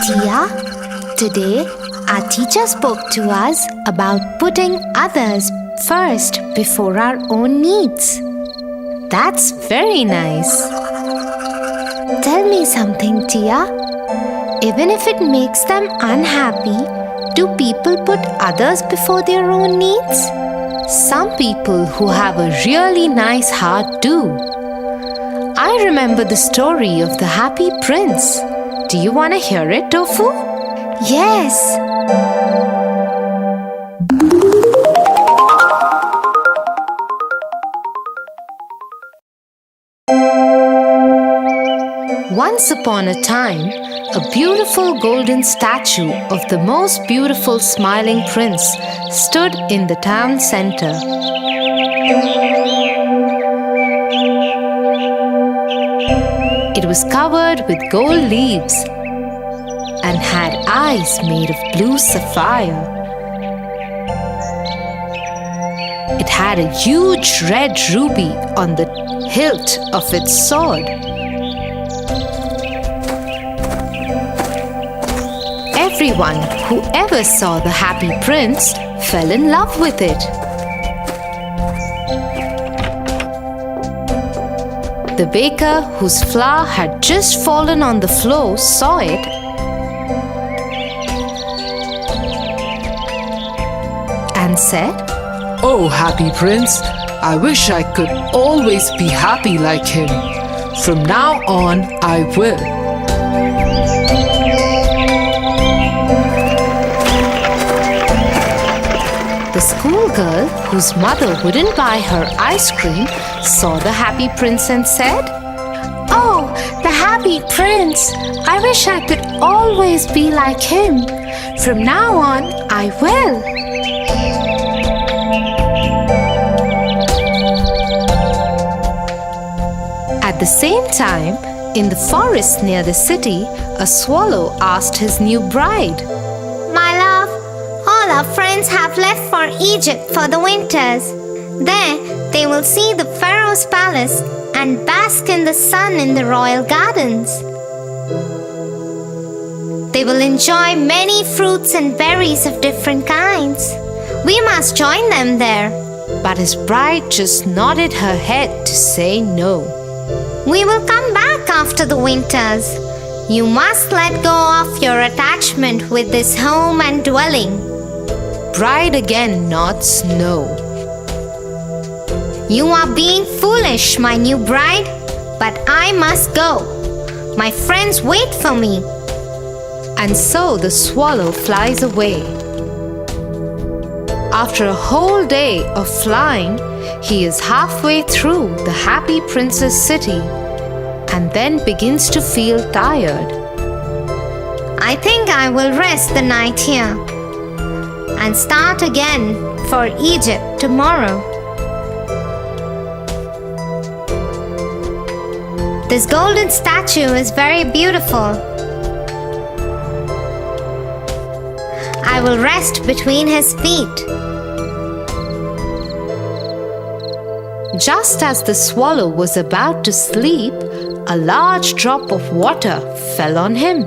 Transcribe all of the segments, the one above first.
Tia, today our teacher spoke to us about putting others first before our own needs. That's very nice. Tell me something, Tia. Even if it makes them unhappy, do people put others before their own needs? Some people who have a really nice heart do. I remember the story of the happy prince. Do you want to hear it, Tofu? Yes. Once upon a time, a beautiful golden statue of the most beautiful smiling prince stood in the town center. It was covered with gold leaves and had eyes made of blue sapphire. It had a huge red ruby on the hilt of its sword. Everyone who ever saw the happy prince fell in love with it. The baker, whose flour had just fallen on the floor, saw it and said, "Oh, happy prince, I wish I could always be happy like him. From now on, I will." The schoolgirl, whose mother wouldn't buy her ice cream, saw the happy prince and said, "Oh, the happy prince! I wish I could always be like him. From now on, I will." At the same time, in the forest near the city, a swallow asked his new bride, "My love, all our friends have left for Egypt for the winters. There, they will see the Pharaoh's palace and bask in the sun in the royal gardens. They will enjoy many fruits and berries of different kinds. We must join them there." But his bride just nodded her head to say no. "We will come back after the winters. You must let go of your attachment with this home and dwelling." Bride again nods no. "You are being foolish, my new bride, but I must go. My friends wait for me." And so the swallow flies away. After a whole day of flying, he is halfway through the happy prince's city and then begins to feel tired. "I think I will rest the night here and start again for Egypt tomorrow. This golden statue is very beautiful. I will rest between his feet." Just as the swallow was about to sleep, a large drop of water fell on him.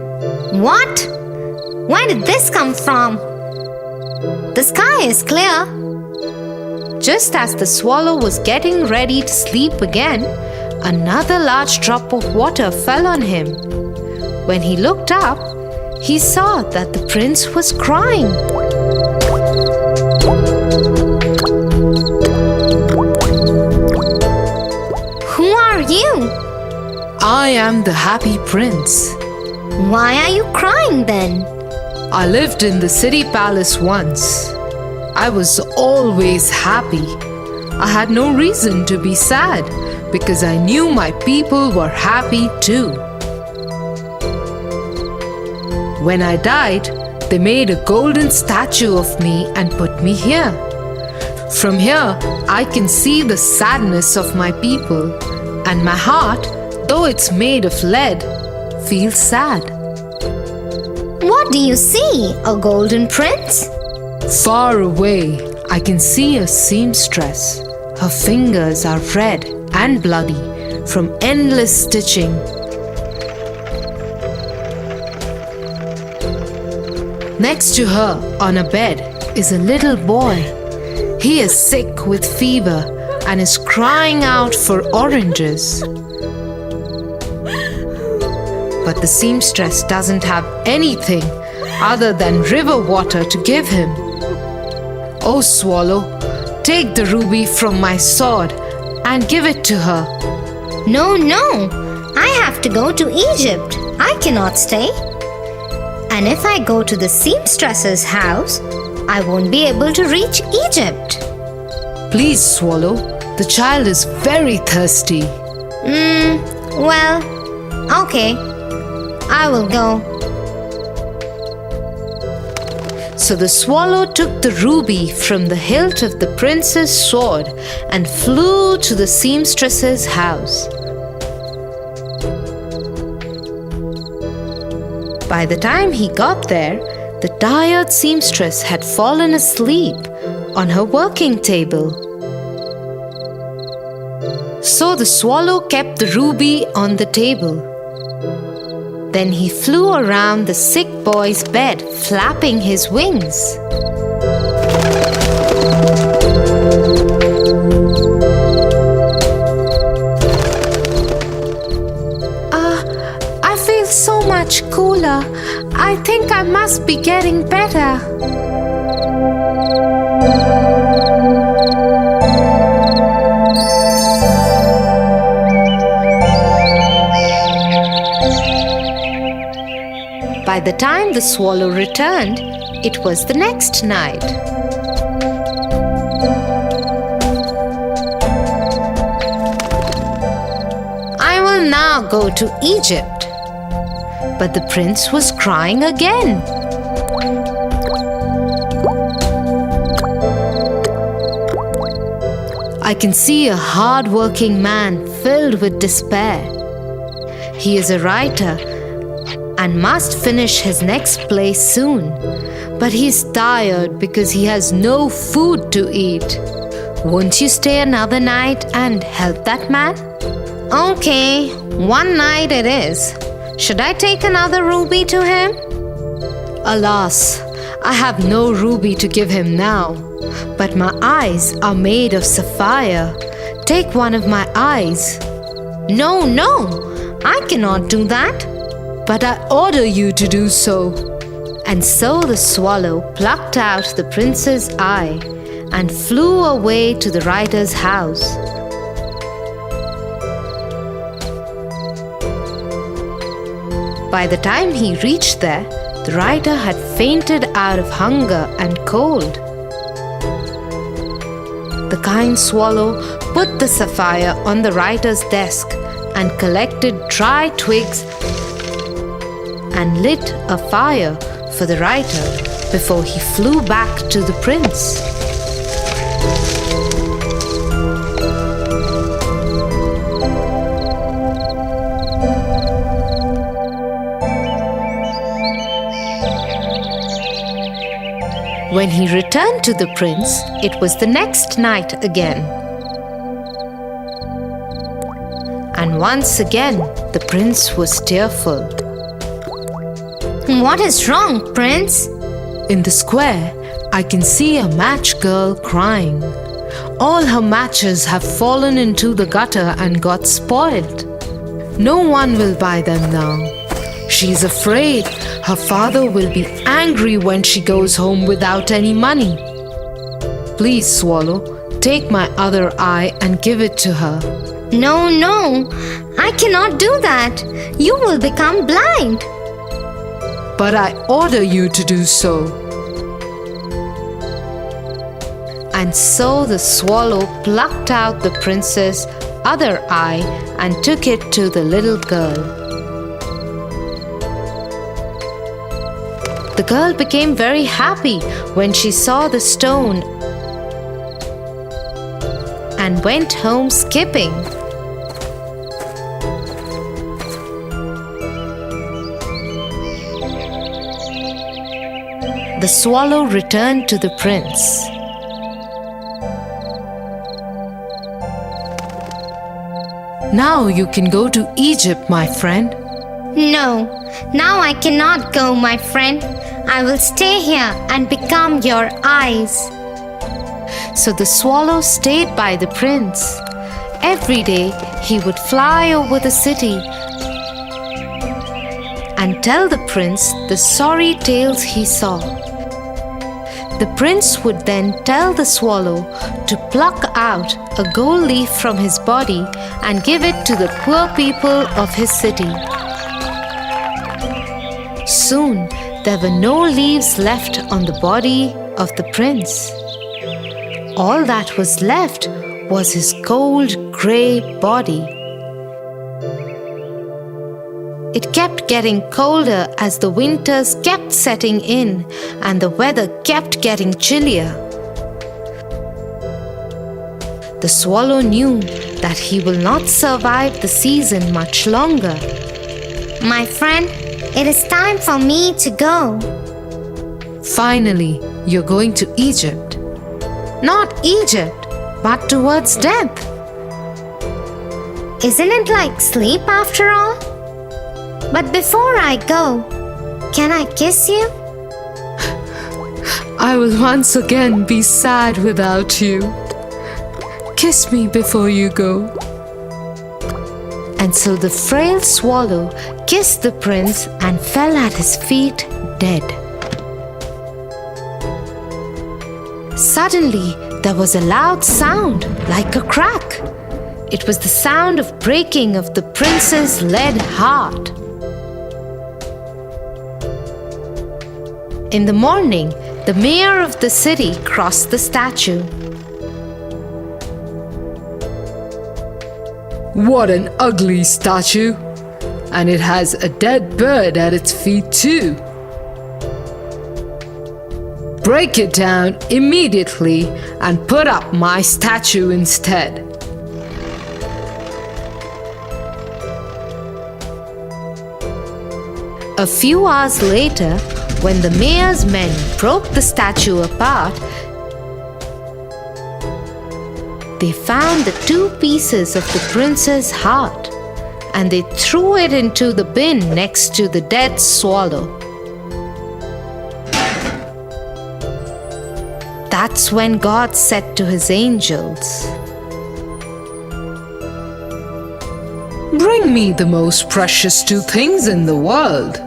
"What? Where did this come from? The sky is clear." Just as the swallow was getting ready to sleep again, another large drop of water fell on him. When he looked up, he saw that the prince was crying. "Who are you?" "I am the happy prince." "Why are you crying then?" "I lived in the city palace once. I was always happy. I had no reason to be sad because I knew my people were happy too. When I died, they made a golden statue of me and put me here. From here, I can see the sadness of my people, and my heart, though it's made of lead, feels sad." "What do you see, a golden prince?" Far away, I can see a seamstress. Her fingers are red and bloody from endless stitching. Next to her, on a bed, is a little boy. He is sick with fever and is crying out for oranges. But the seamstress doesn't have anything other than river water to give him. Oh, Swallow, take the ruby from my sword and give it to her. No, no. I have to go to Egypt. I cannot stay. And if I go to the seamstress's house, I won't be able to reach Egypt. Please, Swallow, the child is very thirsty. Well, okay. I will go. So the swallow took the ruby from the hilt of the prince's sword and flew to the seamstress's house. By the time he got there, the tired seamstress had fallen asleep on her working table. So the swallow kept the ruby on the table. Then he flew around the sick boy's bed, flapping his wings. I feel so much cooler. I think I must be getting better. By the time the swallow returned, it was the next night. I will now go to Egypt. But the prince was crying again. I can see a hard-working man filled with despair. He is a writer and must finish his next play soon. But he is tired because he has no food to eat. Won't you stay another night and help that man? Okay, one night it is. Should I take another ruby to him? Alas, I have no ruby to give him now. But my eyes are made of sapphire. Take one of my eyes. No, no, I cannot do that. But I order you to do so. And so the swallow plucked out the prince's eye and flew away to the writer's house. By the time he reached there, the writer had fainted out of hunger and cold. The kind swallow put the sapphire on the writer's desk and collected dry twigs and lit a fire for the writer before he flew back to the prince. When he returned to the prince, it was the next night again. And once again, the prince was tearful. What is wrong, Prince? In the square, I can see a match girl crying. All her matches have fallen into the gutter and got spoiled. No one will buy them now. She is afraid her father will be angry when she goes home without any money. Please, Swallow, take my other eye and give it to her. No, no, I cannot do that. You will become blind. But I order you to do so. And so the swallow plucked out the prince's other eye and took it to the little girl. The girl became very happy when she saw the stone and went home skipping. The swallow returned to the prince. Now you can go to Egypt, my friend. No, now I cannot go, my friend. I will stay here and become your eyes. So the swallow stayed by the prince. Every day he would fly over the city and tell the prince the sorry tales he saw. The prince would then tell the swallow to pluck out a gold leaf from his body and give it to the poor people of his city. Soon there were no leaves left on the body of the prince. All that was left was his cold grey body. It kept getting colder as the winters kept setting in and the weather kept getting chillier. The swallow knew that he will not survive the season much longer. My friend, it is time for me to go. Finally, you're going to Egypt. Not Egypt, but towards death. Isn't it like sleep after all? But before I go, can I kiss you? I will once again be sad without you. Kiss me before you go. And so the frail swallow kissed the prince and fell at his feet dead. Suddenly, there was a loud sound like a crack. It was the sound of breaking of the prince's lead heart. In the morning, the mayor of the city crossed the statue. What an ugly statue! And it has a dead bird at its feet too. Break it down immediately and put up my statue instead. A few hours later, when the mayor's men broke the statue apart, they found the two pieces of the prince's heart, and they threw it into the bin next to the dead swallow. That's when God said to his angels, Bring me the most precious two things in the world.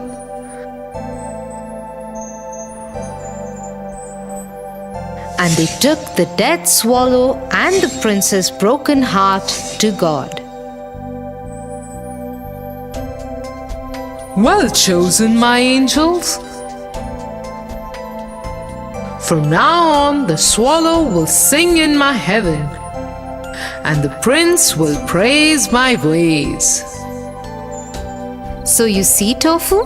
and they took the dead swallow and the prince's broken heart to God. Well chosen, my angels. From now on, the swallow will sing in my heaven, and the prince will praise my ways. So you see, Tofu,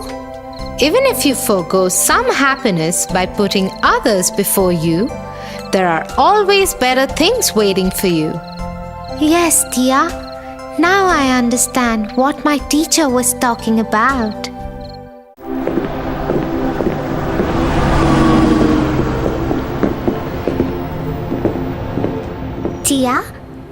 even if you forgo some happiness by putting others before you, there are always better things waiting for you. Yes, Tia. Now I understand what my teacher was talking about. Tia,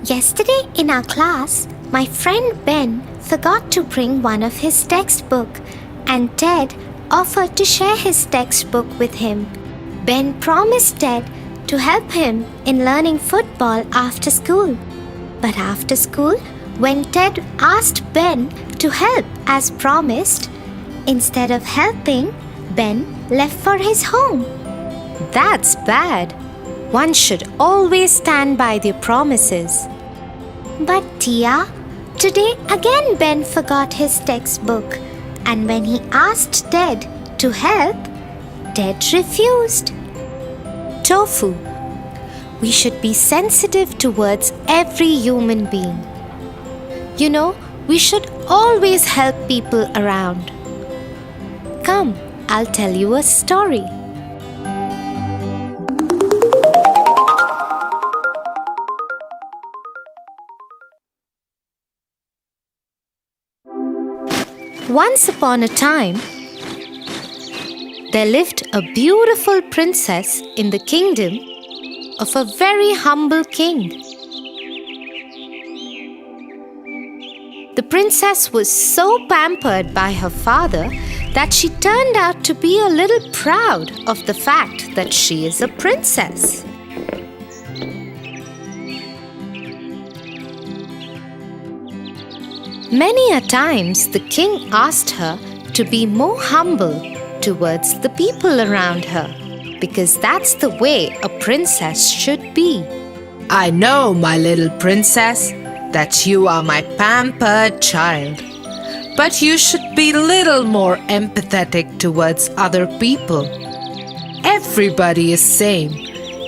yesterday in our class, my friend Ben forgot to bring one of his textbooks, and Ted offered to share his textbook with him. Ben promised Ted to help him in learning football after school. But after school, when Ted asked Ben to help as promised, instead of helping, Ben left for his home. That's bad. One should always stand by their promises. But Tia, today again Ben forgot his textbook, and when he asked Ted to help, Ted refused. Tofu, we should be sensitive towards every human being. You know, we should always help people around. Come, I'll tell you a story. Once upon a time, there lived a beautiful princess in the kingdom of a very humble king. The princess was so pampered by her father that she turned out to be a little proud of the fact that she is a princess. Many a times the king asked her to be more humble towards the people around her, because that's the way a princess should be. I know, my little princess, that you are my pampered child. But you should be little more empathetic towards other people. Everybody is same.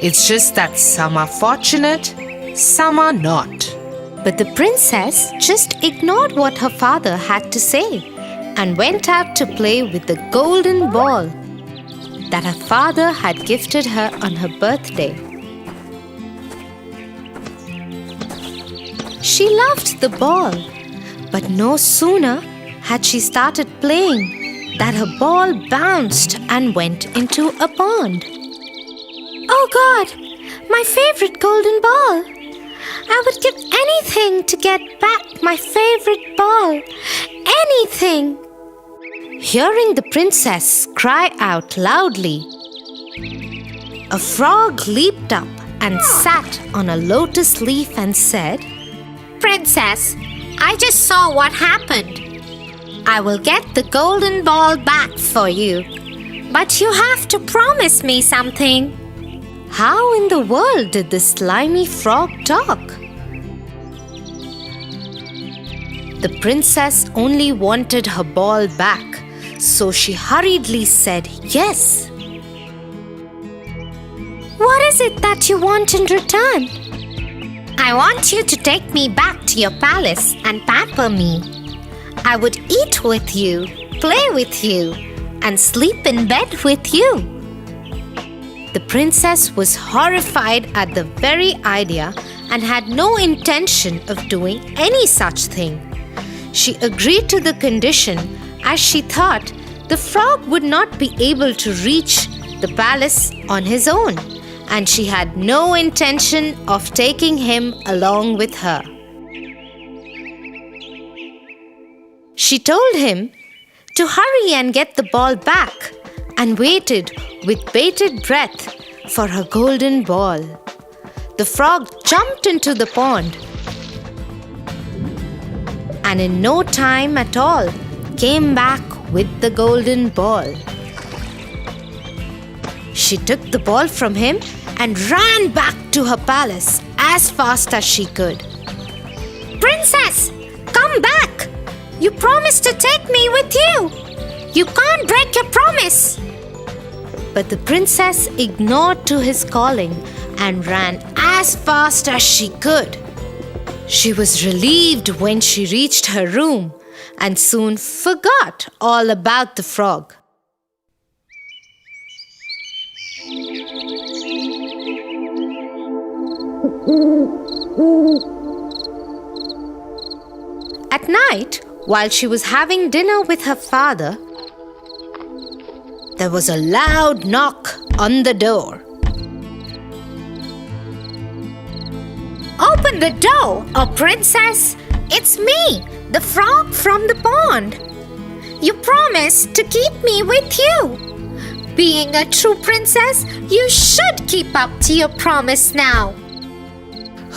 It's just that some are fortunate, some are not. But the princess just ignored what her father had to say and went out to play with the golden ball that her father had gifted her on her birthday. She loved the ball, but no sooner had she started playing that her ball bounced and went into a pond. Oh God, my favorite golden ball! I would give anything to get back my favorite ball. Anything! Hearing the princess cry out loudly, a frog leaped up and sat on a lotus leaf and said, "Princess, I just saw what happened. I will get the golden ball back for you, but you have to promise me something." How in the world did the slimy frog talk? The princess only wanted her ball back, so she hurriedly said yes. "What is it that you want in return?" "I want you to take me back to your palace and pamper me. I would eat with you, play with you, and sleep in bed with you." The princess was horrified at the very idea and had no intention of doing any such thing. She agreed to the condition as she thought the frog would not be able to reach the palace on his own, and she had no intention of taking him along with her. She told him to hurry and get the ball back, and waited with bated breath for her golden ball. The frog jumped into the pond and in no time at all came back with the golden ball. She took the ball from him and ran back to her palace as fast as she could. "Princess, come back! You promised to take me with you! You can't break your promise!" But the princess ignored to his calling and ran as fast as she could. She was relieved when she reached her room and soon forgot all about the frog. At night, while she was having dinner with her father, there was a loud knock on the door. "Open the door, oh princess! It's me, the frog from the pond. You promised to keep me with you. Being a true princess, you should keep up to your promise now."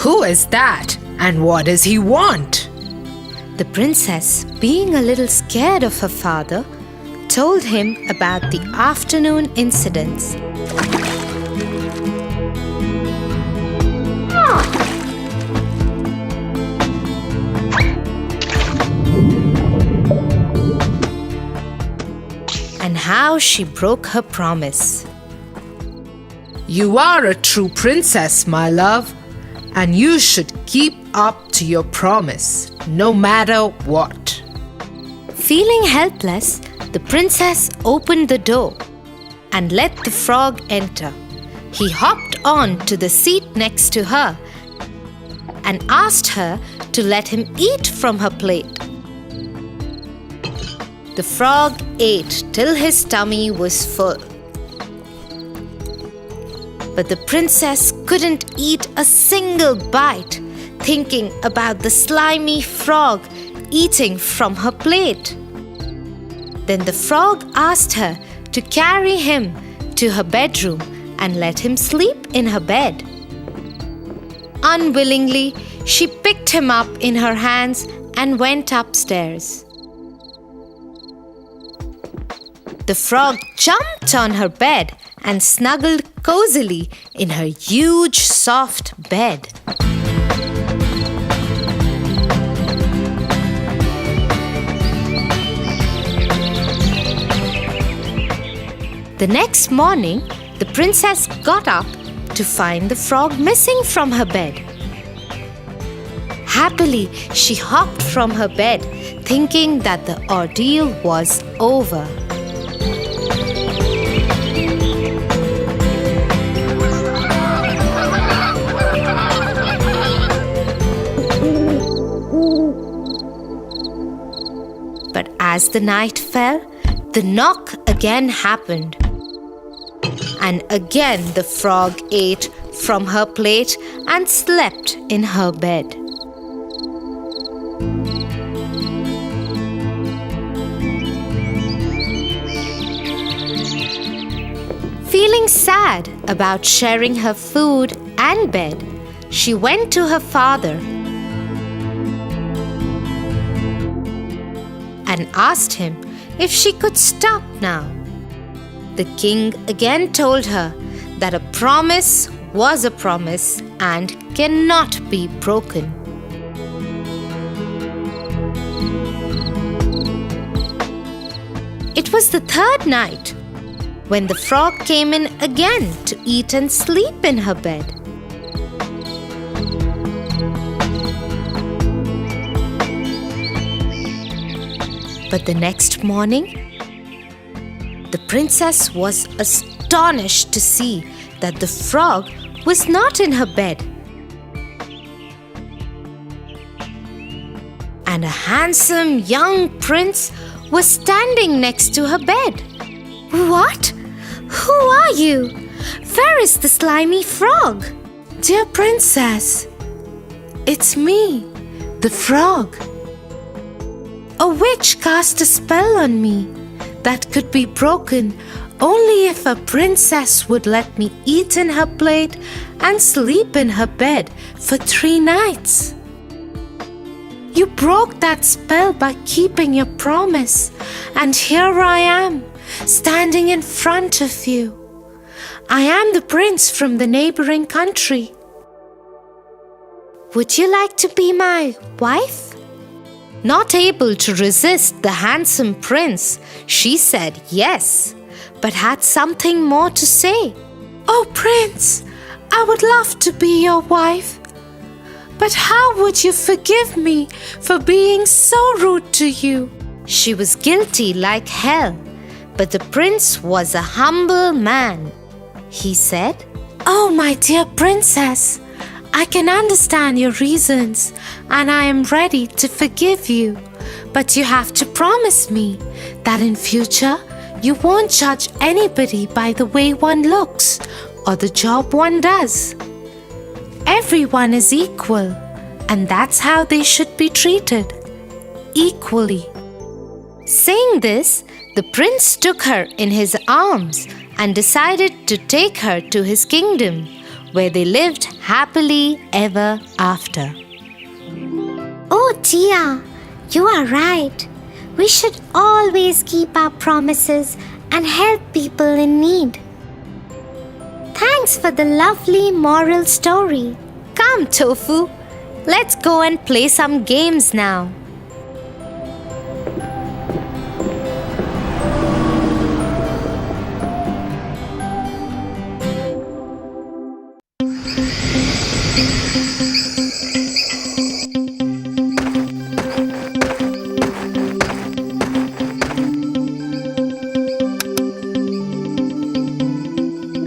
Who is that, and what does he want? The princess, being a little scared of her father, told him about the afternoon incidents. And how she broke her promise. You are a true princess, my love, and you should keep up to your promise, no matter what. Feeling helpless, the princess opened the door and let the frog enter. He hopped on to the seat next to her and asked her to let him eat from her plate. The frog ate till his tummy was full. But the princess couldn't eat a single bite, thinking about the slimy frog eating from her plate. Then the frog asked her to carry him to her bedroom and let him sleep in her bed. Unwillingly, she picked him up in her hands and went upstairs. The frog jumped on her bed and snuggled cozily in her huge, soft bed. The next morning, the princess got up to find the frog missing from her bed. Happily, she hopped from her bed, thinking that the ordeal was over. But as the night fell, the knock again happened. And again the frog ate from her plate and slept in her bed. Feeling sad about sharing her food and bed, she went to her father and asked him if she could stop now. The king again told her that a promise was a promise and cannot be broken. It was the third night when the frog came in again to eat and sleep in her bed. But the next morning, the princess was astonished to see that the frog was not in her bed. And a handsome young prince was standing next to her bed. "What? Who are you? Where is the slimy frog?" Dear princess, it's me, the frog. A witch cast a spell on me that could be broken only if a princess would let me eat in her plate and sleep in her bed for 3 nights. You broke that spell by keeping your promise, and here I am, standing in front of you. I am the prince from the neighboring country. "Would you like to be my wife?" Not able to resist the handsome prince, she said yes, but had something more to say. Oh, prince, I would love to be your wife. But how would you forgive me for being so rude to you? She was guilty like hell, but the prince was a humble man. He said, Oh, my dear princess, I can understand your reasons and I am ready to forgive you. But you have to promise me that in future you won't judge anybody by the way one looks or the job one does. Everyone is equal, and that's how they should be treated, equally. Saying this, the prince took her in his arms and decided to take her to his kingdom, where they lived happily ever after. Oh, Tia, you are right. We should always keep our promises and help people in need. Thanks for the lovely moral story. Come, Tofu, let's go and play some games now.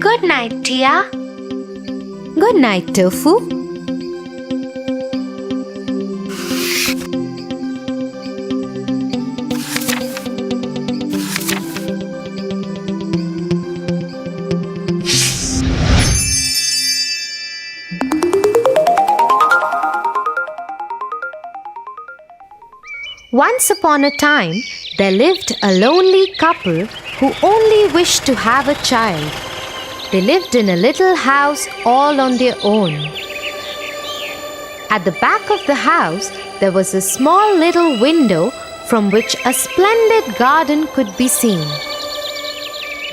Good night, Tia. Good night, Tofu. Once upon a time, there lived a lonely couple who only wished to have a child. They lived in a little house all on their own. At the back of the house, there was a small little window from which a splendid garden could be seen.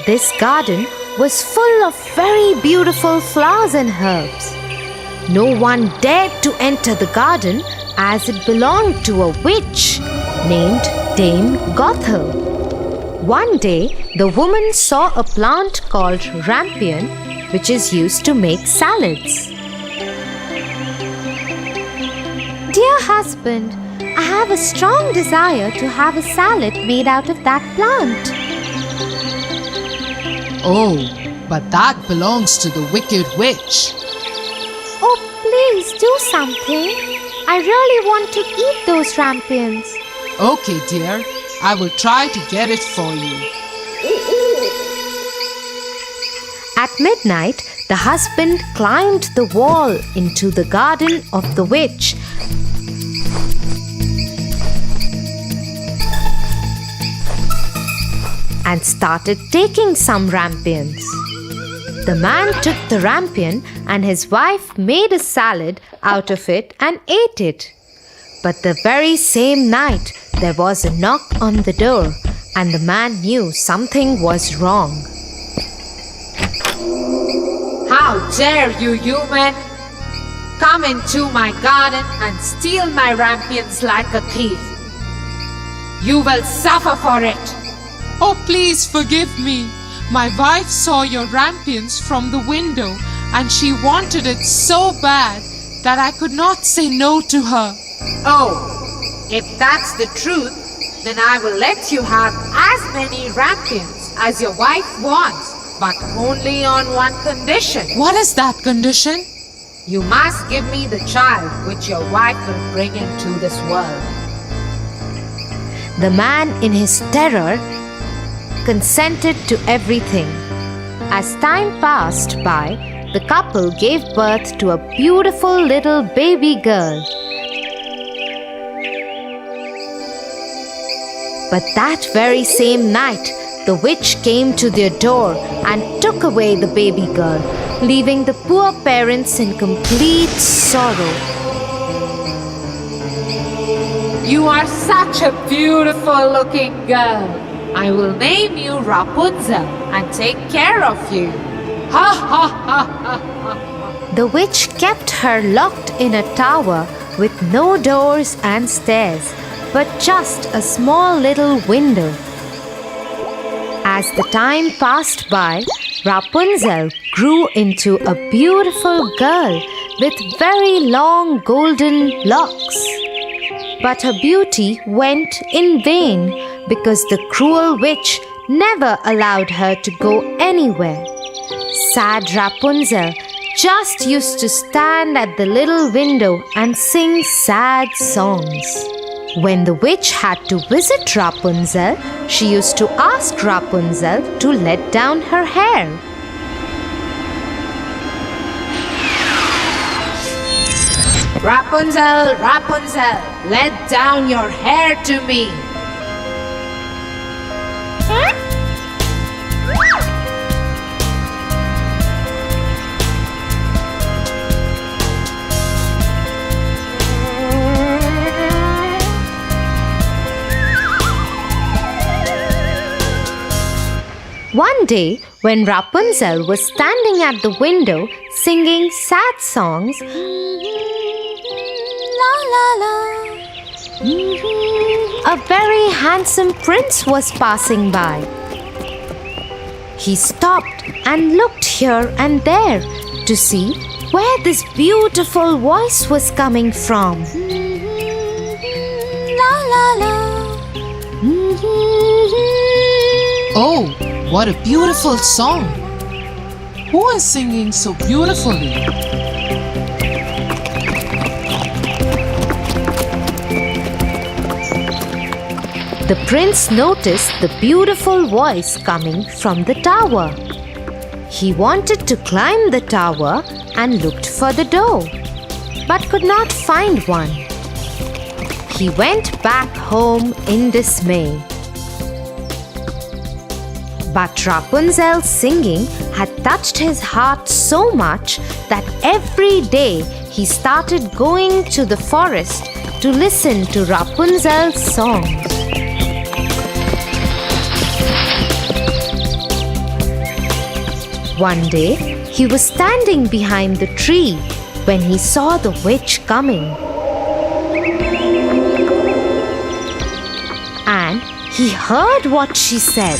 This garden was full of very beautiful flowers and herbs. No one dared to enter the garden as it belonged to a witch named Dame Gothel. One day, the woman saw a plant called rampion, which is used to make salads. Dear husband, I have a strong desire to have a salad made out of that plant. Oh, but that belongs to the wicked witch. Oh, please do something. I really want to eat those rampions. Okay, dear, I will try to get it for you. At midnight, the husband climbed the wall into the garden of the witch and started taking some rampions. The man took the rampion and his wife made a salad out of it and ate it. But the very same night, there was a knock on the door and the man knew something was wrong. How dare you, human! Come into my garden and steal my rampions like a thief. You will suffer for it. Oh, please forgive me. My wife saw your rampions from the window and she wanted it so bad that I could not say no to her. Oh, if that's the truth, then I will let you have as many rampions as your wife wants, but only on one condition. What is that condition? You must give me the child which your wife will bring into this world. The man, in his terror, consented to everything. As time passed by, the couple gave birth to a beautiful little baby girl. But that very same night, the witch came to their door and took away the baby girl, leaving the poor parents in complete sorrow. You are such a beautiful looking girl. I will name you Rapunzel and take care of you. Ha ha ha ha ha. The witch kept her locked in a tower with no doors and stairs, but just a small little window. As the time passed by, Rapunzel grew into a beautiful girl with very long golden locks. But her beauty went in vain because the cruel witch never allowed her to go anywhere. Sad Rapunzel just used to stand at the little window and sing sad songs. When the witch had to visit Rapunzel, she used to ask Rapunzel to let down her hair. Rapunzel, Rapunzel, let down your hair to me. One day, when Rapunzel was standing at the window singing sad songs, La la la. a very handsome prince was passing by. He stopped and looked here and there to see where this beautiful voice was coming from. La la la. Oh, what a beautiful song. Who is singing so beautifully? The prince noticed the beautiful voice coming from the tower. He wanted to climb the tower and looked for the door, but could not find one. He went back home in dismay. But Rapunzel's singing had touched his heart so much that every day he started going to the forest to listen to Rapunzel's songs. One day, he was standing behind the tree when he saw the witch coming. And he heard what she said.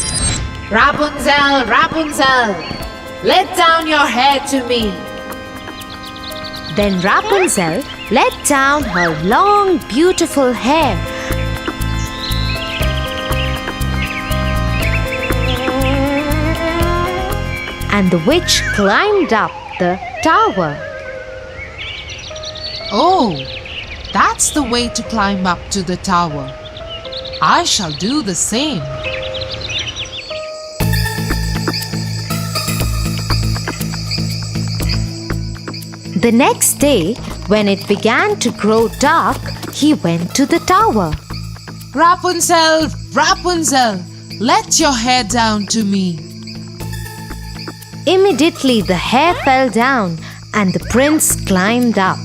Rapunzel, Rapunzel, let down your hair to me. Then Rapunzel let down her long, beautiful hair. And the witch climbed up the tower. Oh, that's the way to climb up to the tower. I shall do the same. The next day, when it began to grow dark, he went to the tower. Rapunzel, Rapunzel, let your hair down to me. Immediately the hair fell down and the prince climbed up.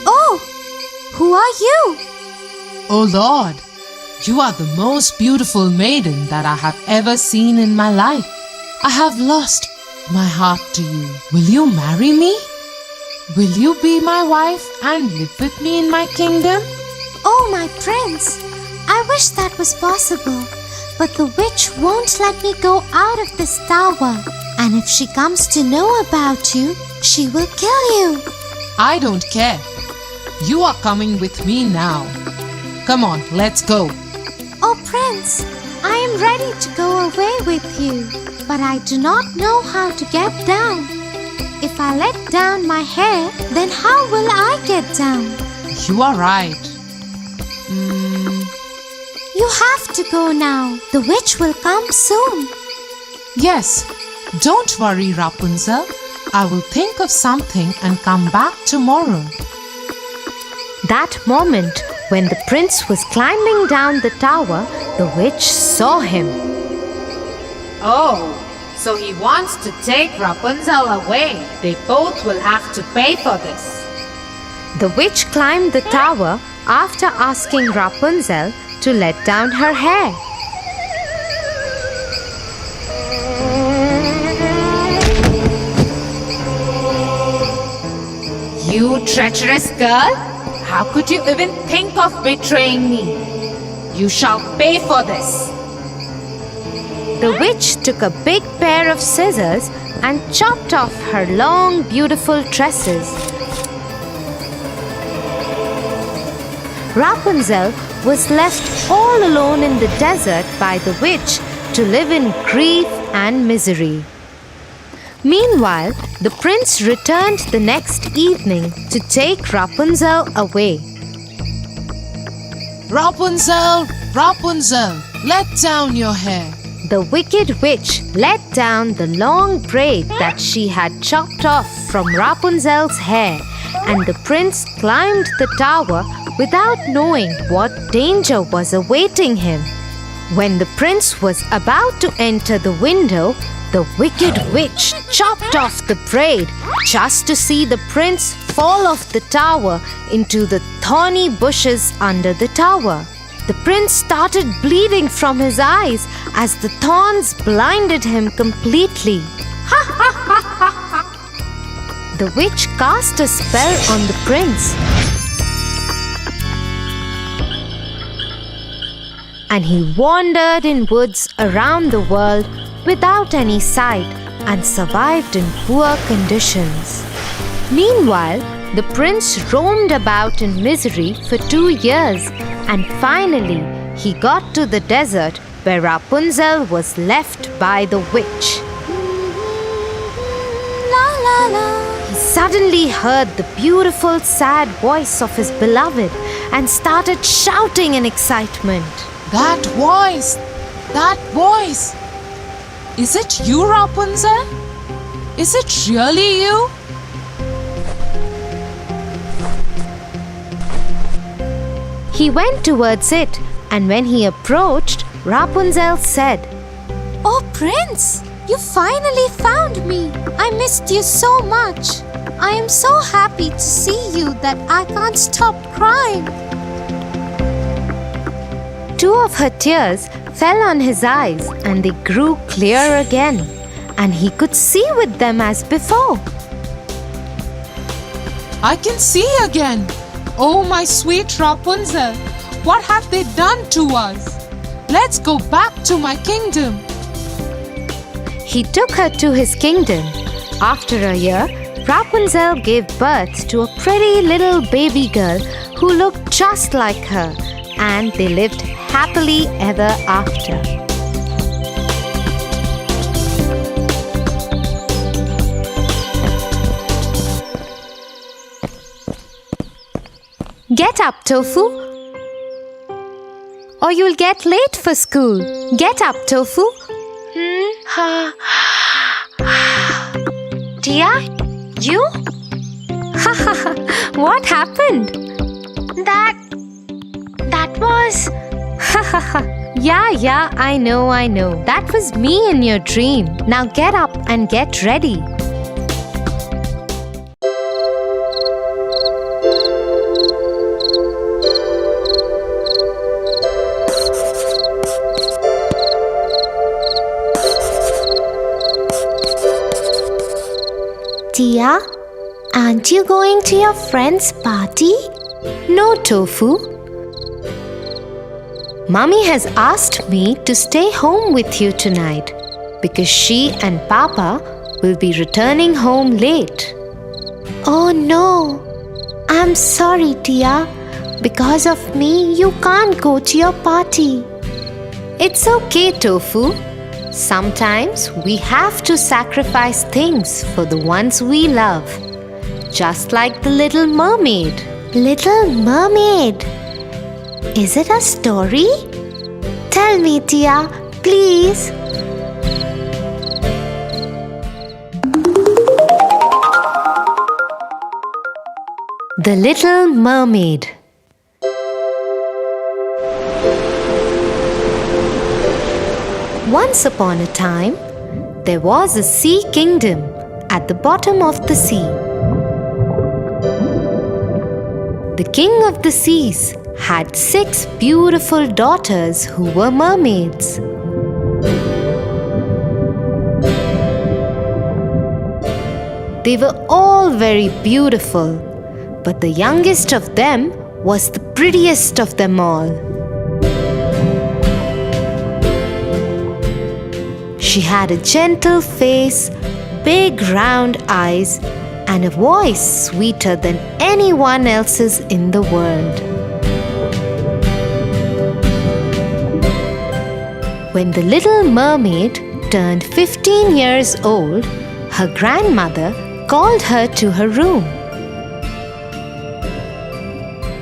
Oh, who are you? Oh Lord, you are the most beautiful maiden that I have ever seen in my life. I have lost my heart to you. Will you marry me? Will you be my wife and live with me in my kingdom? Oh, my prince, I wish that was possible. But the witch won't let me go out of this tower. And if she comes to know about you, she will kill you. I don't care. You are coming with me now. Come on, let's go. Oh, prince, I am ready to go away with you. But I do not know how to get down. If I let down my hair, then how will I get down? You are right. You have to go now. The witch will come soon. Yes, don't worry, Rapunzel. I will think of something and come back tomorrow. That moment, when the prince was climbing down the tower, the witch saw him. Oh, so he wants to take Rapunzel away. They both will have to pay for this. The witch climbed the tower after asking Rapunzel to let down her hair. You treacherous girl! How could you even think of betraying me? You shall pay for this. The witch took a big pair of scissors and chopped off her long, beautiful tresses. Rapunzel was left all alone in the desert by the witch to live in grief and misery. Meanwhile, the prince returned the next evening to take Rapunzel away. Rapunzel, Rapunzel, let down your hair. The wicked witch let down the long braid that she had chopped off from Rapunzel's hair, and the prince climbed the tower without knowing what danger was awaiting him. When the prince was about to enter the window, the wicked witch chopped off the braid just to see the prince fall off the tower into the thorny bushes under the tower. The prince started bleeding from his eyes as the thorns blinded him completely. The witch cast a spell on the prince, and he wandered in woods around the world without any sight and survived in poor conditions. Meanwhile, the prince roamed about in misery for 2 years, and finally he got to the desert where Rapunzel was left by the witch. La la la. He suddenly heard the beautiful, sad voice of his beloved and started shouting in excitement. That voice! That voice! Is it you, Rapunzel? Is it really you? He went towards it, and when he approached, Rapunzel said, Oh, Prince, you finally found me. I missed you so much. I am so happy to see you that I can't stop crying. Two of her tears fell on his eyes, and they grew clear again, and he could see with them as before. I can see again. Oh, my sweet Rapunzel, what have they done to us? Let's go back to my kingdom. He took her to his kingdom. After a year, Rapunzel gave birth to a pretty little baby girl who looked just like her, and they lived happily ever after. Get up, Tofu, or you'll get late for school. Get up, Tofu. Tia, you? What happened? That was... Yeah, I know. That was me in your dream. Now get up and get ready. Tia, aren't you going to your friend's party? No, Tofu. Mommy has asked me to stay home with you tonight because she and Papa will be returning home late. Oh no, I'm sorry, Tia. Because of me, you can't go to your party. It's okay, Tofu. Sometimes we have to sacrifice things for the ones we love. Just like the Little Mermaid. Little Mermaid. Is it a story? Tell me, Tia, please. The Little Mermaid. Once upon a time, there was a sea kingdom at the bottom of the sea. The king of the seas had 6 beautiful daughters who were mermaids. They were all very beautiful, but the youngest of them was the prettiest of them all. She had a gentle face, big round eyes, and a voice sweeter than anyone else's in the world. When the Little Mermaid turned 15 years old, her grandmother called her to her room.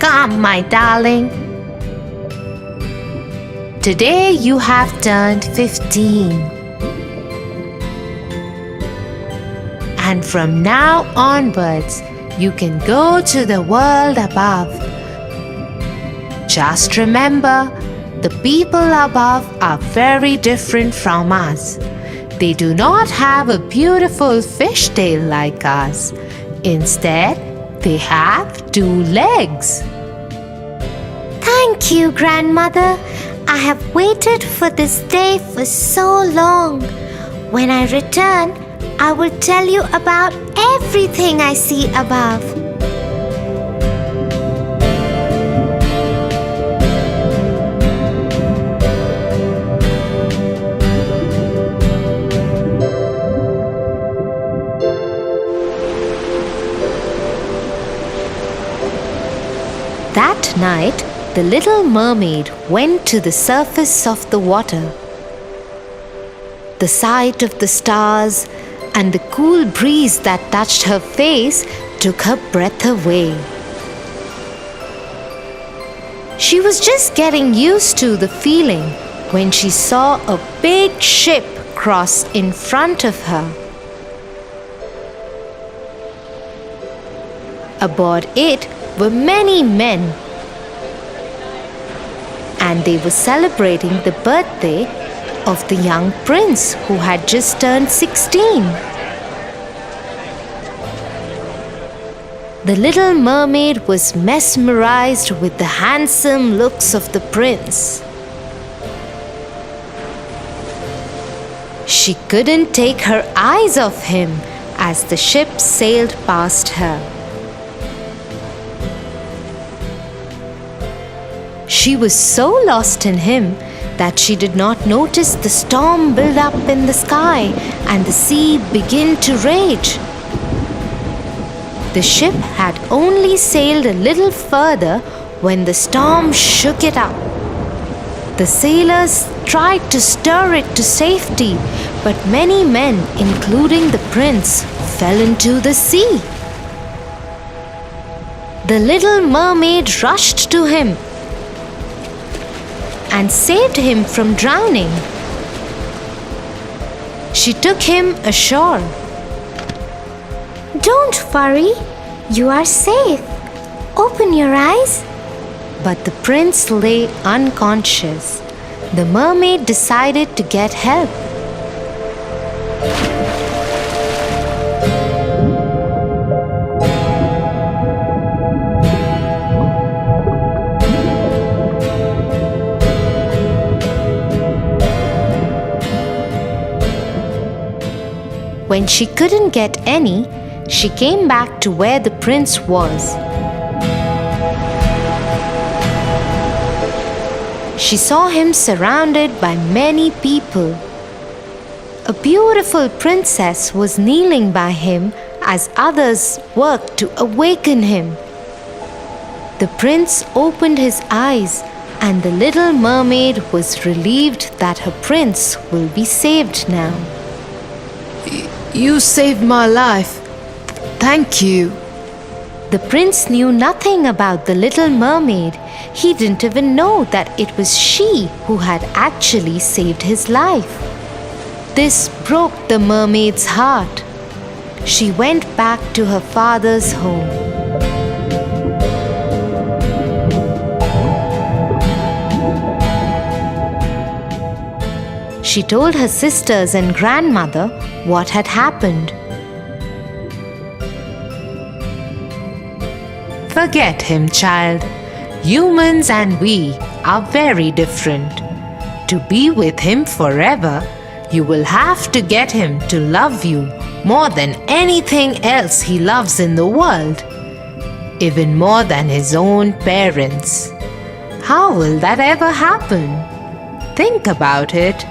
"Come, my darling. Today you have turned 15. And from now onwards, you can go to the world above. Just remember, the people above are very different from us. They do not have a beautiful fish tail like us. Instead, they have 2 legs. Thank you, Grandmother. I have waited for this day for so long. When I return, I will tell you about everything I see above." That night, the Little Mermaid went to the surface of the water. The sight of the stars and the cool breeze that touched her face took her breath away. She was just getting used to the feeling when she saw a big ship cross in front of her. Aboard it were many men. and they were celebrating the birthday of the young prince who had just turned 16. The little mermaid was mesmerized with the handsome looks of the prince. She couldn't take her eyes off him as the ship sailed past her. She was so lost in him that she did not notice the storm build up in the sky and the sea begin to rage. The ship had only sailed a little further when the storm shook it up. The sailors tried to stir it to safety, but many men, including the prince, fell into the sea. The little mermaid rushed to him and saved him from drowning. She took him ashore. Don't worry, you are safe. Open your eyes. But the prince lay unconscious. The mermaid decided to get help. When she couldn't get any, she came back to where the prince was. She saw him surrounded by many people. A beautiful princess was kneeling by him as others worked to awaken him. The prince opened his eyes, and the little mermaid was relieved that her prince will be saved now. You saved my life. Thank you. The prince knew nothing about the little mermaid. He didn't even know that it was she who had actually saved his life. This broke the mermaid's heart. She went back to her father's home. She told her sisters and grandmother what had happened. Forget him, child. Humans and we are very different. To be with him forever, you will have to get him to love you more than anything else he loves in the world, even more than his own parents. How will that ever happen? Think about it.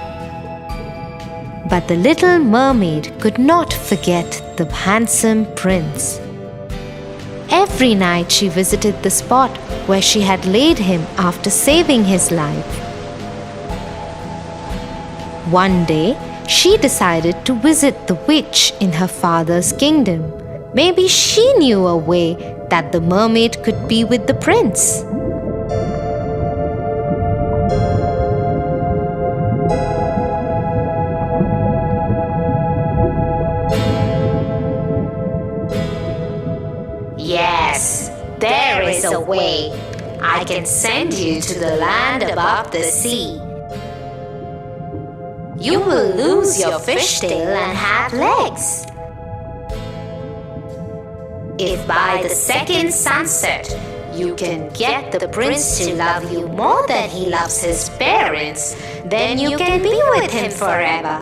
But the little mermaid could not forget the handsome prince. Every night she visited the spot where she had laid him after saving his life. One day, she decided to visit the witch in her father's kingdom. Maybe she knew a way that the mermaid could be with the prince. Yes, there is a way. I can send you to the land above the sea. You will lose your fishtail and have legs. If by the second sunset you can get the prince to love you more than he loves his parents, then you can be with him forever.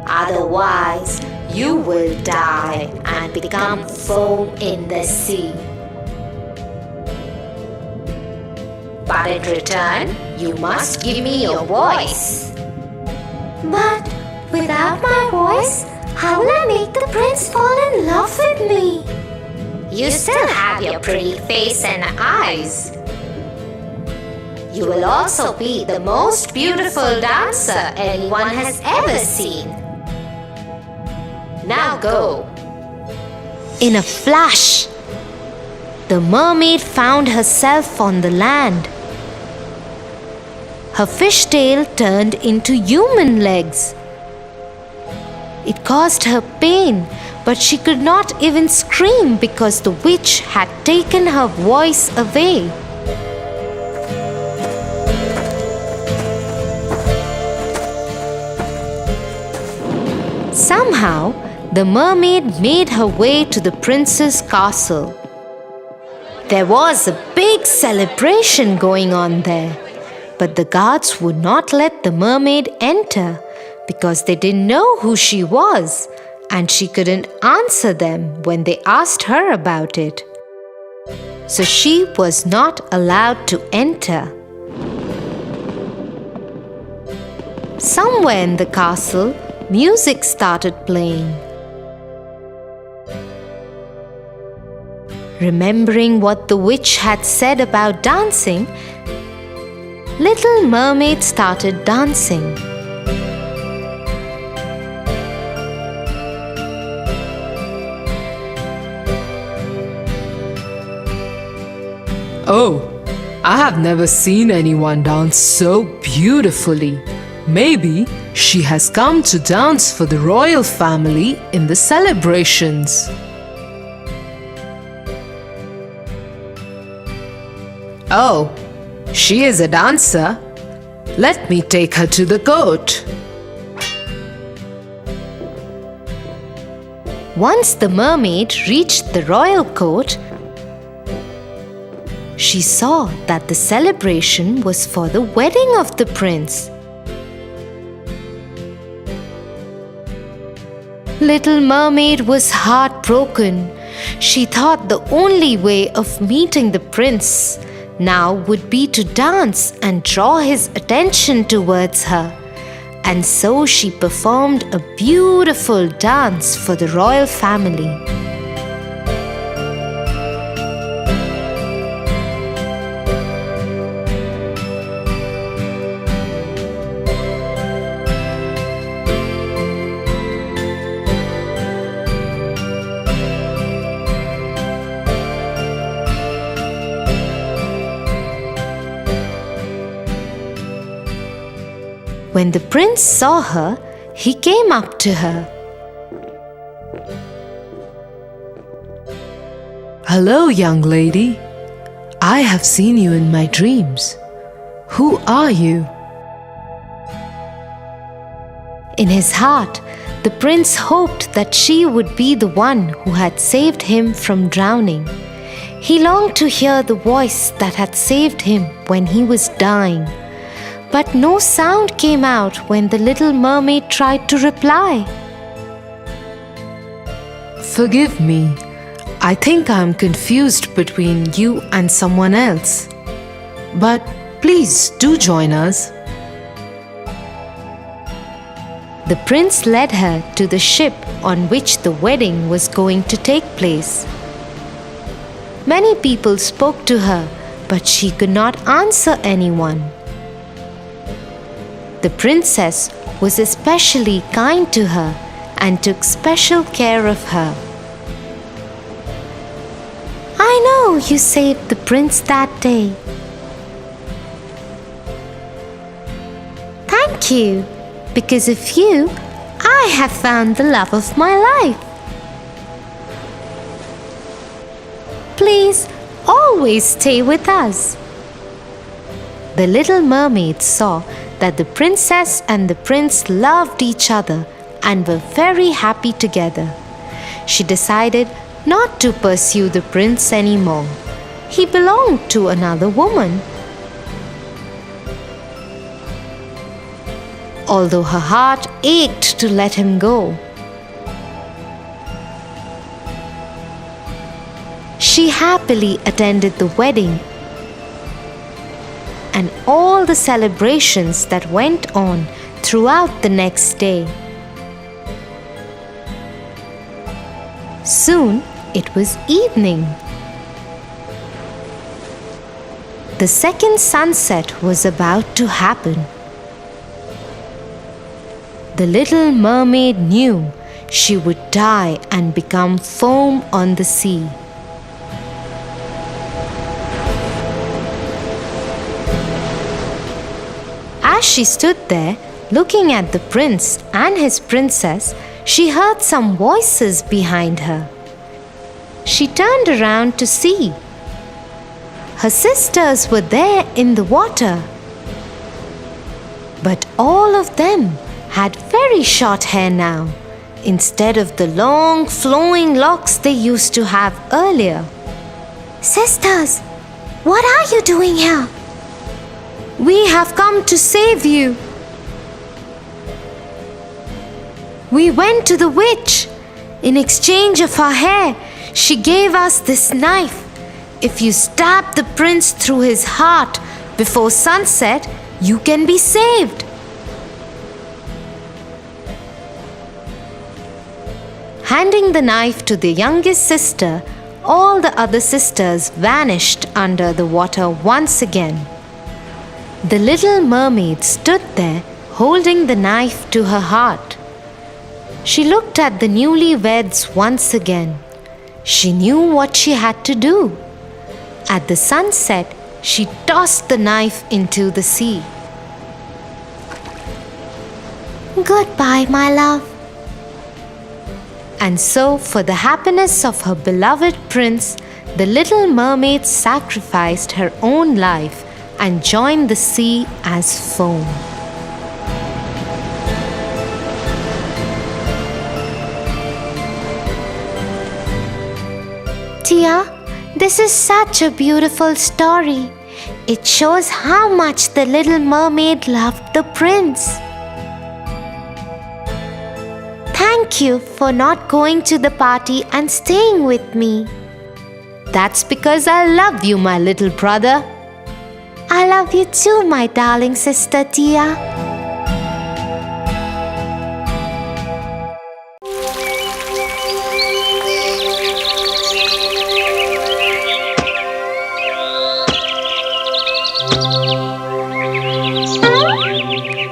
Otherwise, you will die and become foam in the sea. But in return, you must give me your voice. But without my voice, how will I make the prince fall in love with me? You still have your pretty face and eyes. You will also be the most beautiful dancer anyone has ever seen. Now go. In a flash, the mermaid found herself on the land. Her fishtail turned into human legs. It caused her pain, but she could not even scream because the witch had taken her voice away. Somehow, the mermaid made her way to the prince's castle. There was a big celebration going on there, but the guards would not let the mermaid enter because they didn't know who she was, and she couldn't answer them when they asked her about it. So she was not allowed to enter. Somewhere in the castle, music started playing. Remembering what the witch had said about dancing, Little Mermaid started dancing. Oh, I have never seen anyone dance so beautifully. Maybe she has come to dance for the royal family in the celebrations. Oh, she is a dancer. Let me take her to the court. Once the mermaid reached the royal court, she saw that the celebration was for the wedding of the prince. Little Mermaid was heartbroken. She thought the only way of meeting the prince now would be to dance and draw his attention towards her. And so she performed a beautiful dance for the royal family. When the prince saw her, he came up to her. Hello, young lady. I have seen you in my dreams. Who are you? In his heart, the prince hoped that she would be the one who had saved him from drowning. He longed to hear the voice that had saved him when he was dying. But no sound came out when the little mermaid tried to reply. Forgive me. I think I'm confused between you and someone else. But please do join us. The prince led her to the ship on which the wedding was going to take place. Many people spoke to her, but she could not answer anyone. The princess was especially kind to her and took special care of her. I know you saved the prince that day. Thank you. Because of you, I have found the love of my life. Please always stay with us. The little mermaid saw that the princess and the prince loved each other and were very happy together. She decided not to pursue the prince anymore. He belonged to another woman. Although her heart ached to let him go, she happily attended the wedding and all the celebrations that went on throughout the next day. Soon it was evening. The second sunset was about to happen. The little mermaid knew she would die and become foam on the sea. As she stood there, looking at the prince and his princess, she heard some voices behind her. She turned around to see. Her sisters were there in the water. But all of them had very short hair now. instead of the long flowing locks they used to have earlier. Sisters, what are you doing here? We have come to save you. We went to the witch. In exchange of her hair, she gave us this knife. If you stab the prince through his heart before sunset, you can be saved. Handing the knife to the youngest sister, all the other sisters vanished under the water once again. The little mermaid stood there holding the knife to her heart. She looked at the newlyweds once again. She knew what she had to do. At the sunset, she tossed the knife into the sea. Goodbye, my love. And so, for the happiness of her beloved prince, the little mermaid sacrificed her own life and joined the sea as foam. Tia, this is such a beautiful story. It shows how much the little mermaid loved the prince. Thank you for not going to the party and staying with me. That's because I love you, my little brother. I love you too, my darling sister Tia.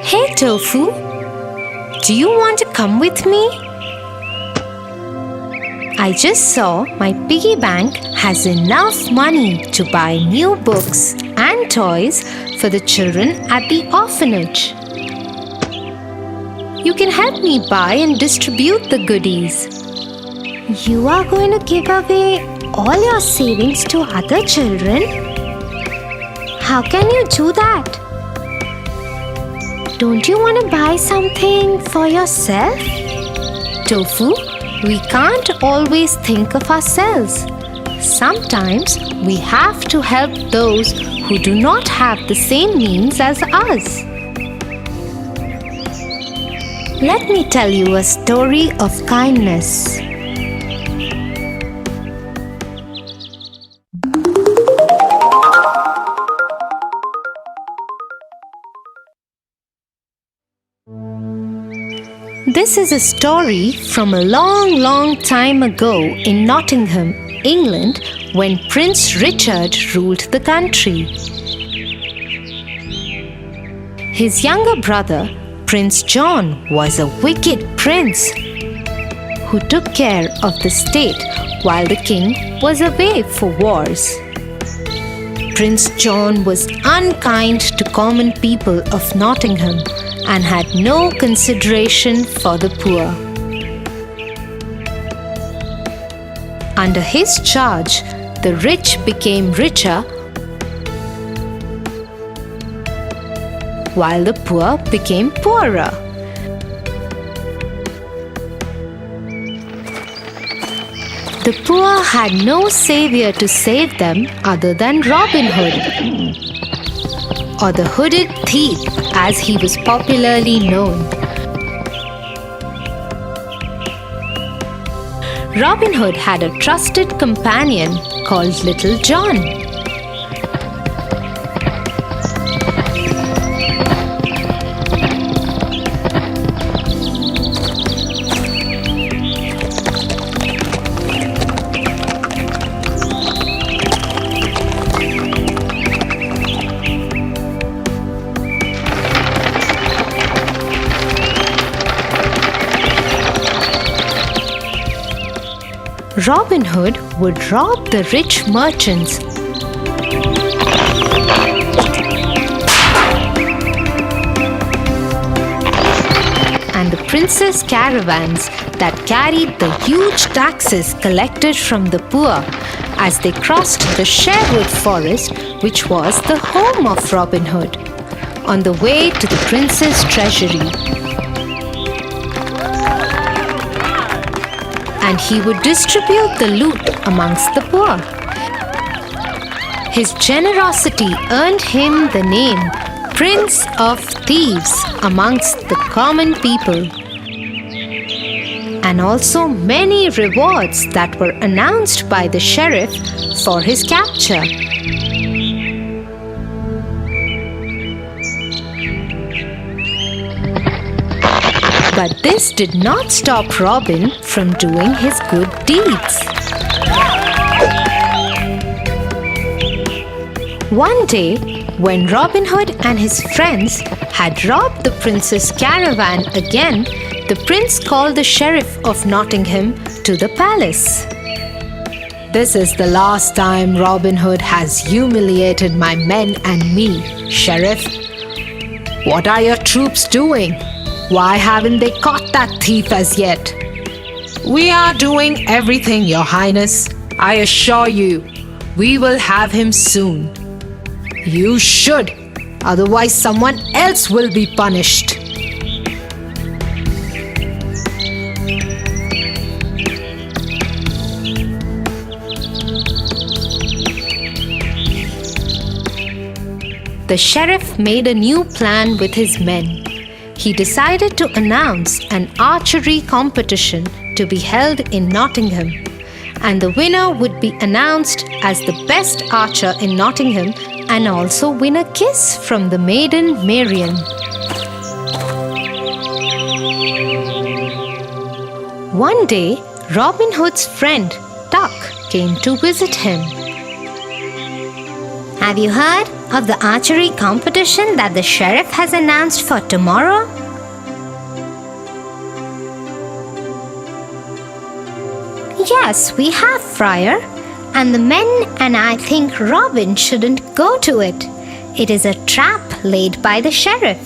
Hey, Tofu. Do you want to come with me? I just saw my piggy bank has enough money to buy new books and toys for the children at the orphanage. You can help me buy and distribute the goodies. You are going to give away all your savings to other children? How can you do that? Don't you want to buy something for yourself? Tofu, we can't always think of ourselves. Sometimes we have to help those who do not have the same means as us. Let me tell you a story of kindness. This is a story from a long, long time ago in Nottingham, England, when Prince Richard ruled the country. His younger brother, Prince John, was a wicked prince who took care of the state while the king was away for wars. Prince John was unkind to common people of Nottingham and had no consideration for the poor. Under his charge, the rich became richer while the poor became poorer. The poor had no savior to save them other than Robin Hood, or the Hooded Thief as he was popularly known. Robin Hood had a trusted companion called Little John. Robin Hood would rob the rich merchants and the princes' caravans that carried the huge taxes collected from the poor as they crossed the Sherwood Forest, which was the home of Robin Hood, on the way to the prince's treasury. and he would distribute the loot amongst the poor. His generosity earned him the name Prince of Thieves amongst the common people, and also many rewards that were announced by the sheriff for his capture. But this did not stop Robin from doing his good deeds. One day, when Robin Hood and his friends had robbed the prince's caravan again, the prince called the sheriff of Nottingham to the palace. This is the last time Robin Hood has humiliated my men and me, Sheriff. What are your troops doing? Why haven't they caught that thief as yet? We are doing everything, Your Highness. I assure you, we will have him soon. You should, otherwise someone else will be punished. The sheriff made a new plan with his men. He decided to announce an archery competition to be held in Nottingham, and the winner would be announced as the best archer in Nottingham and also win a kiss from the maiden Marian. One day, Robin Hood's friend Tuck came to visit him. Have you heard of the archery competition that the sheriff has announced for tomorrow? Yes, we have, Friar. And the men and I think Robin shouldn't go to it. It is a trap laid by the sheriff.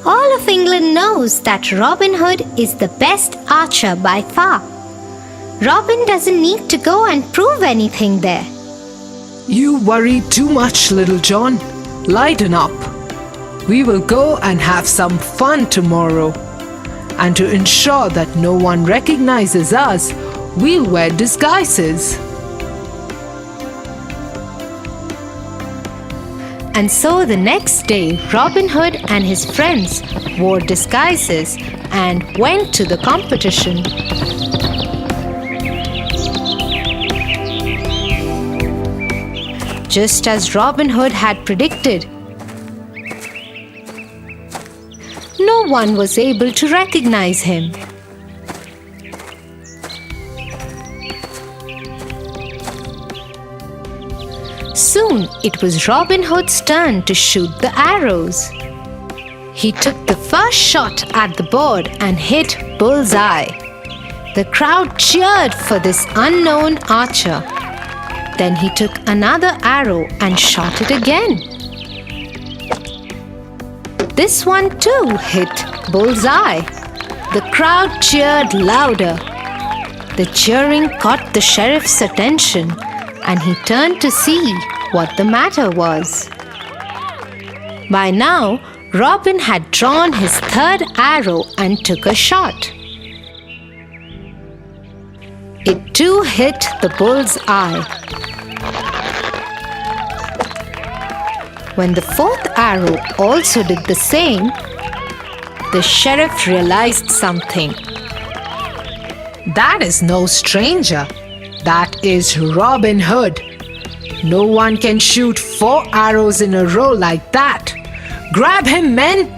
All of England knows that Robin Hood is the best archer by far. Robin doesn't need to go and prove anything there. You worry too much, Little John. Lighten up. We will go and have some fun tomorrow. And to ensure that no one recognizes us, we'll wear disguises. And so the next day, Robin Hood and his friends wore disguises and went to the competition. Just as Robin Hood had predicted, no one was able to recognize him. Soon it was Robin Hood's turn to shoot the arrows. He took the first shot at the bird and hit bullseye. The crowd cheered for this unknown archer. Then he took another arrow and shot it again. This one too hit bullseye. The crowd cheered louder. The cheering caught the sheriff's attention, and he turned to see what the matter was. By now, Robin had drawn his third arrow and took a shot. It too hit the bull's eye. When the fourth arrow also did the same, the sheriff realized something. That is no stranger. That is Robin Hood. No one can shoot 4 arrows in a row like that. Grab him, men!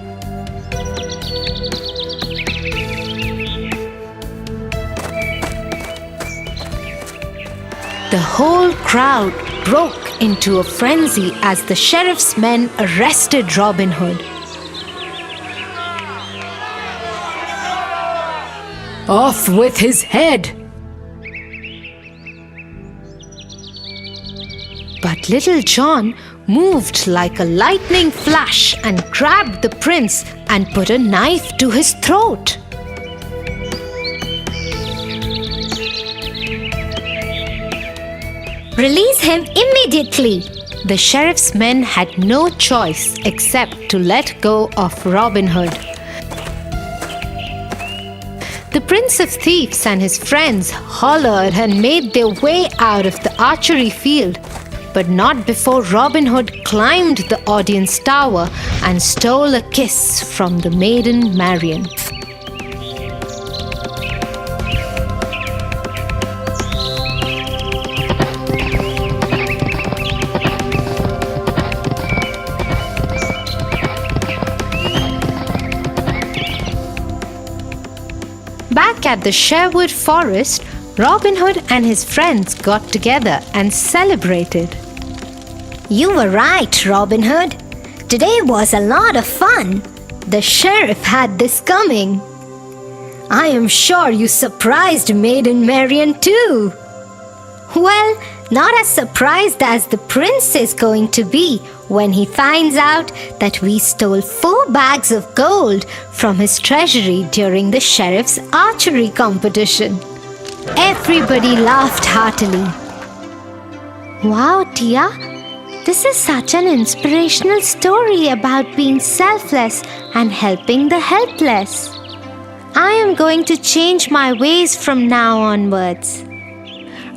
The whole crowd broke into a frenzy as the sheriff's men arrested Robin Hood. Off with his head! But Little John moved like a lightning flash and grabbed the prince and put a knife to his throat. Release him immediately! The sheriff's men had no choice except to let go of Robin Hood. The The Prince of Thieves and his friends hollered and made their way out of the archery field, but not before Robin Hood climbed the audience tower and stole a kiss from the maiden Marian. Back at the Sherwood Forest, Robin Hood and his friends got together and celebrated. You were right, Robin Hood. Today was a lot of fun. The sheriff had this coming. I am sure you surprised Maiden Marian too. Well, not as surprised as the prince is going to be when he finds out that we stole 4 bags of gold from his treasury during the sheriff's archery competition. Everybody laughed heartily. Wow, Tia, this is such an inspirational story about being selfless and helping the helpless. I am going to change my ways from now onwards.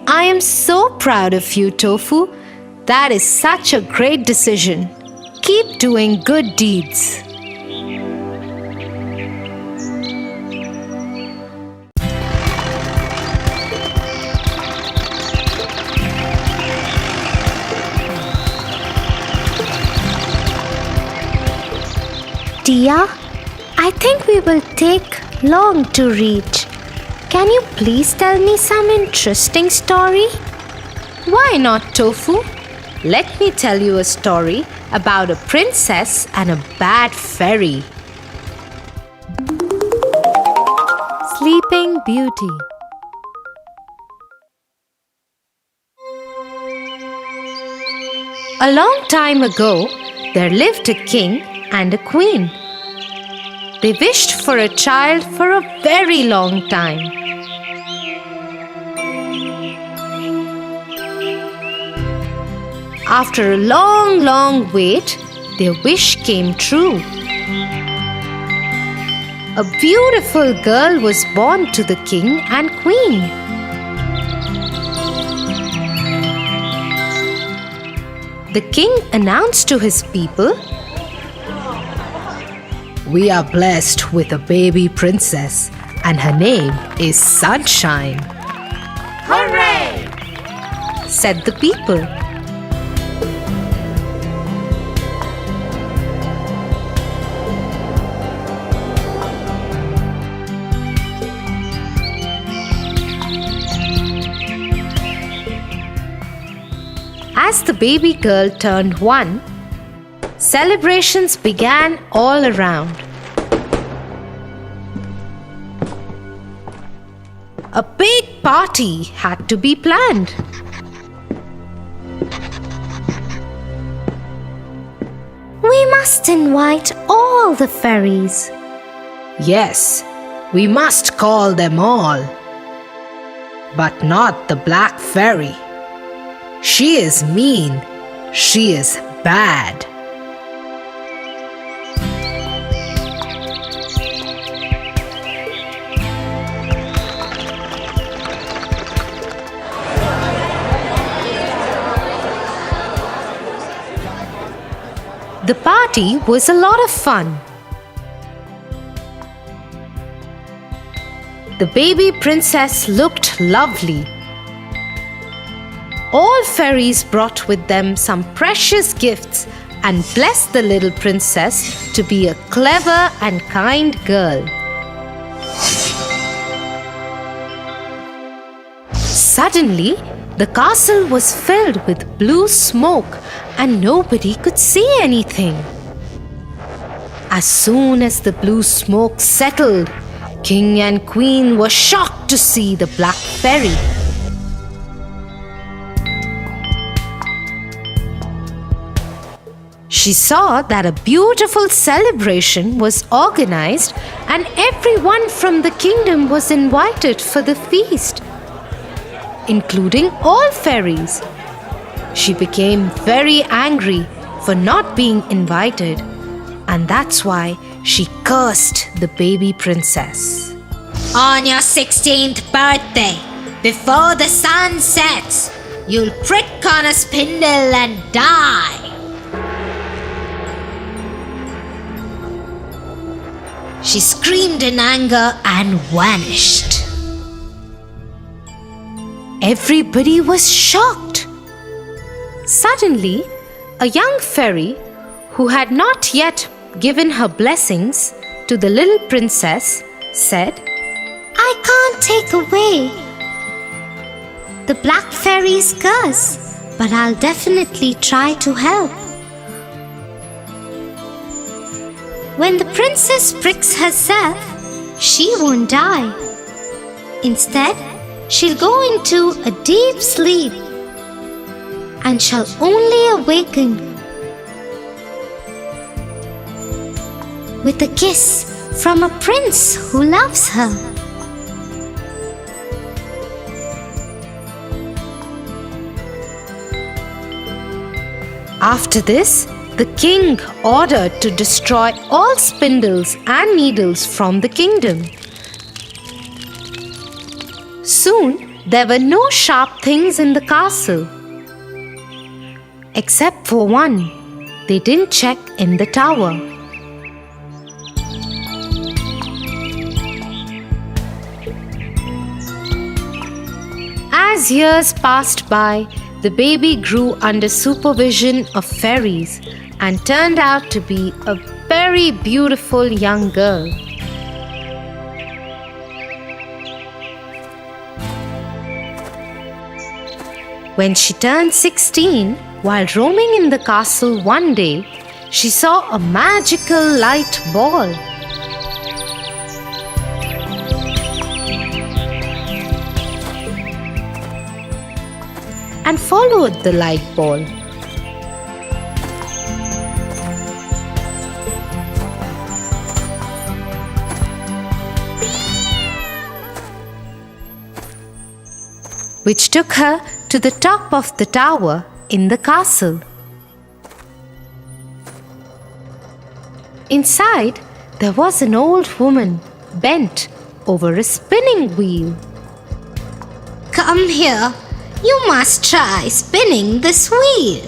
I am so proud of you, Tofu. That is such a great decision. Keep doing good deeds. Tia, I think we will take long to reach. Can you please tell me some interesting story? Why not, Tofu? Let me tell you a story about a princess and a bad fairy. Sleeping Beauty. A long time ago, there lived a king and a queen. They wished for a child for a very long time. After a long wait, their wish came true. A beautiful girl was born to the king and queen. The king announced to his people, We are blessed with a baby princess, and her name is Sunshine. Hooray! said the people. As the baby girl turned 1, celebrations began all around. A big party had to be planned. We must invite all the fairies. Yes, we must call them all. But not the Black Fairy. She is mean. She is bad. The party was a lot of fun. The baby princess looked lovely. All fairies brought with them some precious gifts and blessed the little princess to be a clever and kind girl. Suddenly, the castle was filled with blue smoke and nobody could see anything. As soon as the blue smoke settled, King and Queen were shocked to see the Black Fairy. She saw that a beautiful celebration was organized and everyone from the kingdom was invited for the feast, including all fairies. She became very angry for not being invited, and that's why she cursed the baby princess. On your 16th birthday, before the sun sets, you'll prick on a spindle and die. She screamed in anger and vanished. Everybody was shocked. Suddenly, a young fairy who had not yet given her blessings to the little princess said, I can't take away the black fairy's curse, but I'll definitely try to help. When the princess pricks herself, she won't die. Instead, she'll go into a deep sleep and shall only awaken with a kiss from a prince who loves her. After this, the king ordered to destroy all spindles and needles from the kingdom. Soon, there were no sharp things in the castle. Except for one, they didn't check in the tower. As years passed by, the baby grew under supervision of fairies and turned out to be a very beautiful young girl. When she turned 16, while roaming in the castle one day, she saw a magical light ball. And followed the light ball. Which took her to the top of the tower in the castle. Inside, there was an old woman bent over a spinning wheel. Come here. You must try spinning this wheel.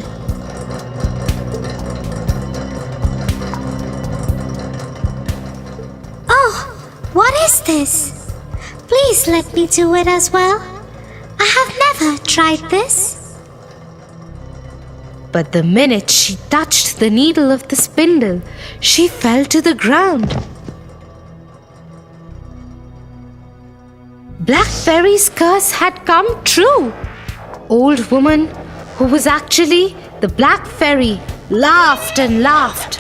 Oh, what is this? Please let me do it as well. I have never tried this. But the minute she touched the needle of the spindle, she fell to the ground. Black Fairy's curse had come true. Old woman, who was actually the Black Fairy, laughed and laughed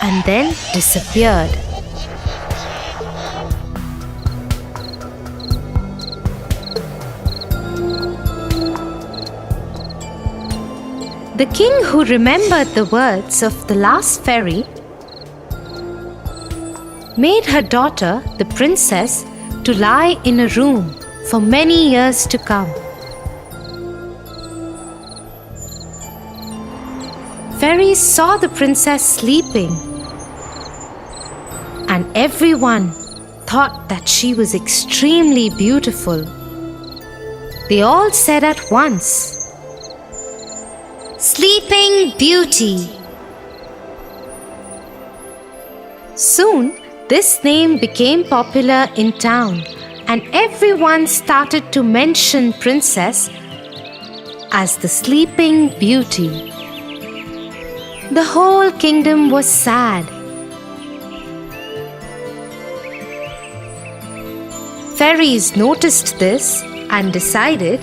and then disappeared. The king, who remembered the words of the last fairy, made her daughter, the princess, to lie in a room for many years to come. Fairies saw the princess sleeping, and everyone thought that she was extremely beautiful. They all said at once, Sleeping Beauty. Soon, this name became popular in town, and everyone started to mention Princess as the Sleeping Beauty. The whole kingdom was sad. Fairies noticed this and decided,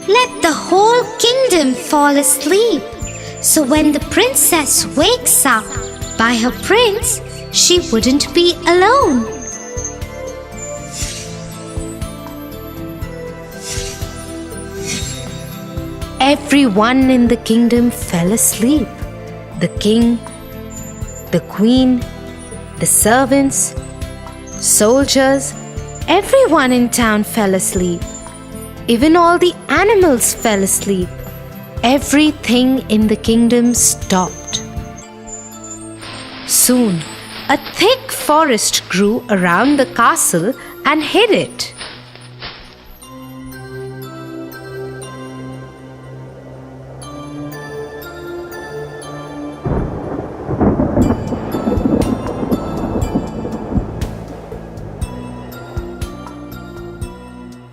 Let the whole kingdom fall asleep, so when the princess wakes up by her prince, she wouldn't be alone. Everyone in the kingdom fell asleep. The king, the queen, the servants, soldiers, everyone in town fell asleep. Even all the animals fell asleep. Everything in the kingdom stopped. Soon, a thick forest grew around the castle and hid it.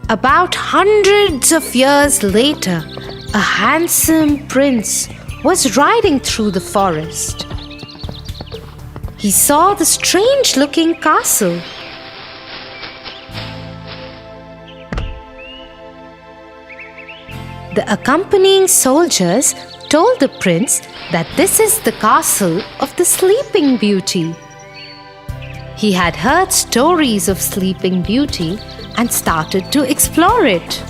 About hundreds of years later, a handsome prince was riding through the forest. He saw the strange-looking castle. The accompanying soldiers told the prince that this is the castle of the Sleeping Beauty. He had heard stories of Sleeping Beauty and started to explore it.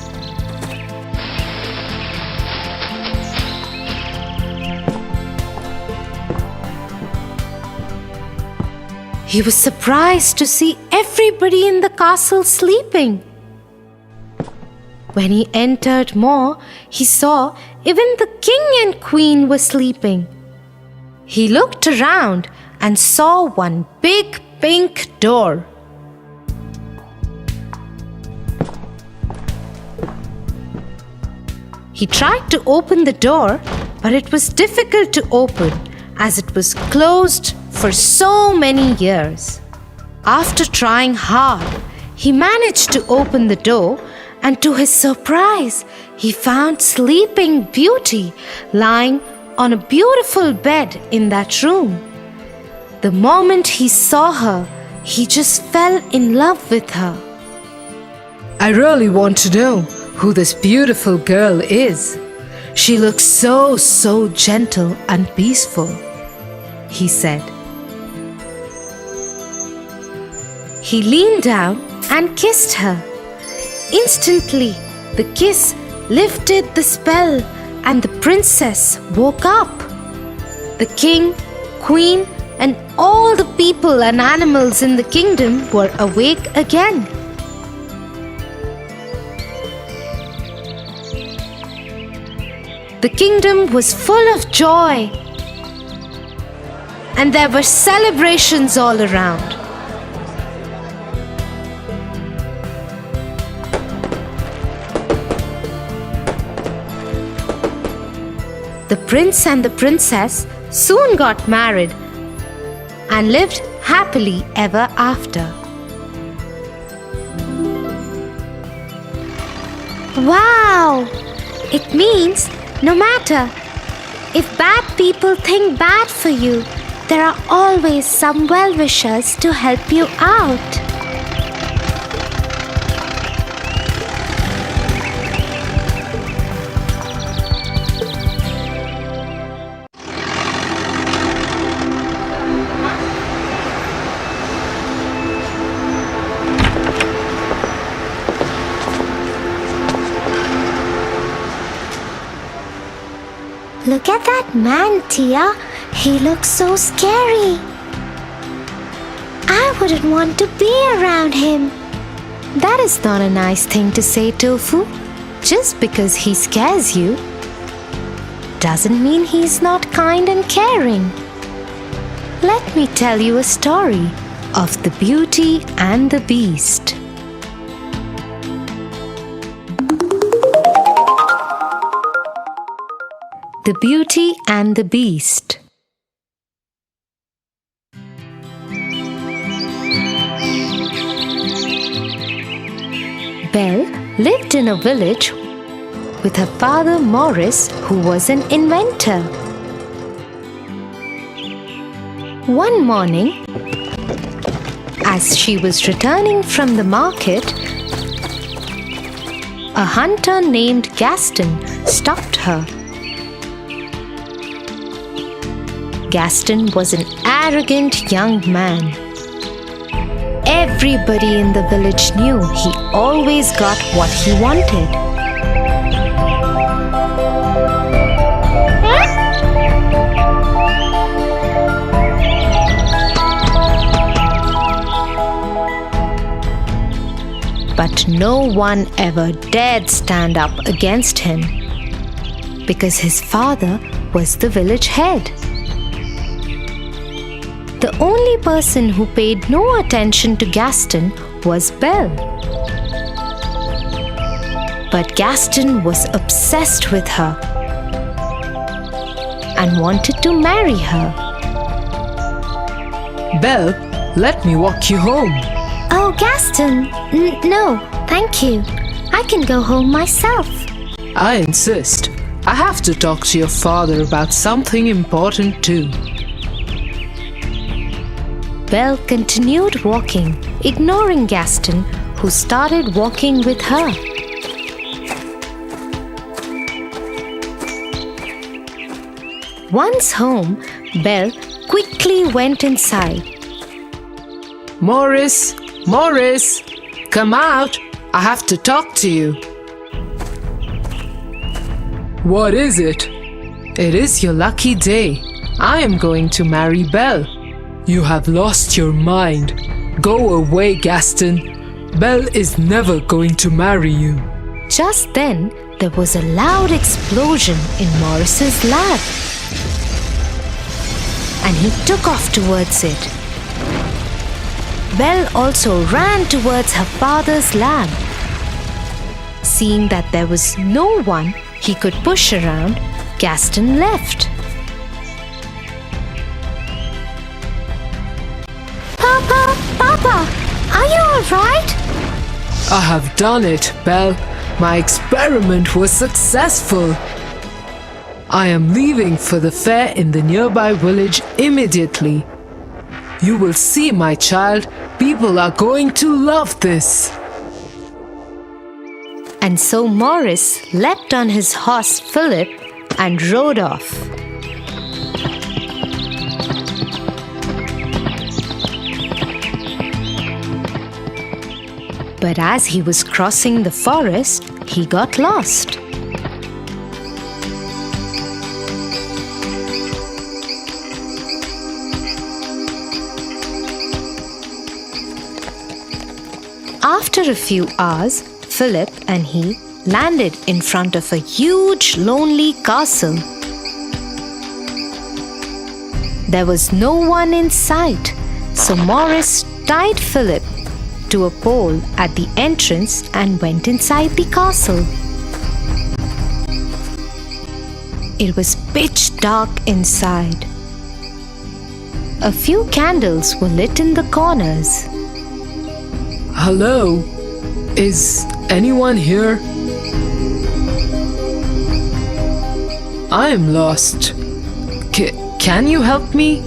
He was surprised to see everybody in the castle sleeping. When he entered more, he saw even the king and queen were sleeping. He looked around and saw one big pink door. He tried to open the door, but it was difficult to open as it was closed for so many years. After trying hard, he managed to open the door, and to his surprise, he found Sleeping Beauty lying on a beautiful bed in that room. The moment he saw her, he just fell in love with her. I really want to know who this beautiful girl is. She looks so gentle and peaceful, he said. He leaned down and kissed her. Instantly, the kiss lifted the spell and the princess woke up. The king, queen, and all the people and animals in the kingdom were awake again. The kingdom was full of joy, and there were celebrations all around. The prince and the princess soon got married and lived happily ever after. Wow! It means no matter if bad people think bad for you, there are always some well-wishers to help you out. Look at that man, Tia. He looks so scary. I wouldn't want to be around him. That is not a nice thing to say, Tofu. Just because he scares you doesn't mean he's not kind and caring. Let me tell you a story of the Beauty and the Beast. The Beauty and the Beast. Belle lived in a village with her father Morris, who was an inventor. One morning, as she was returning from the market, a hunter named Gaston stopped her. Gaston was an arrogant young man. Everybody in the village knew he always got what he wanted. But no one ever dared stand up against him because his father was the village head. The only person who paid no attention to Gaston was Belle. But Gaston was obsessed with her and wanted to marry her. Belle, let me walk you home. Oh, Gaston, no, thank you. I can go home myself. I insist. I have to talk to your father about something important too. Belle continued walking, ignoring Gaston, who started walking with her. Once home, Belle quickly went inside. Morris, Morris, come out. I have to talk to you. What is it? It is your lucky day. I am going to marry Belle. You have lost your mind. Go away, Gaston. Belle is never going to marry you. Just then, there was a loud explosion in Morris's lab, and he took off towards it. Belle also ran towards her father's lab. Seeing that there was no one he could push around, Gaston left. Papa, are you all right? I have done it, Belle. My experiment was successful. I am leaving for the fair in the nearby village immediately. You will see, my child. People are going to love this. And so Morris leapt on his horse Philip and rode off. But as he was crossing the forest, he got lost. After a few hours, Philip and he landed in front of a huge, lonely castle. There was no one in sight, so Morris tied Philip to a pole at the entrance and went inside the castle. It was pitch dark inside. A few candles were lit in the corners. Hello? Is anyone here? I am lost. Can you help me?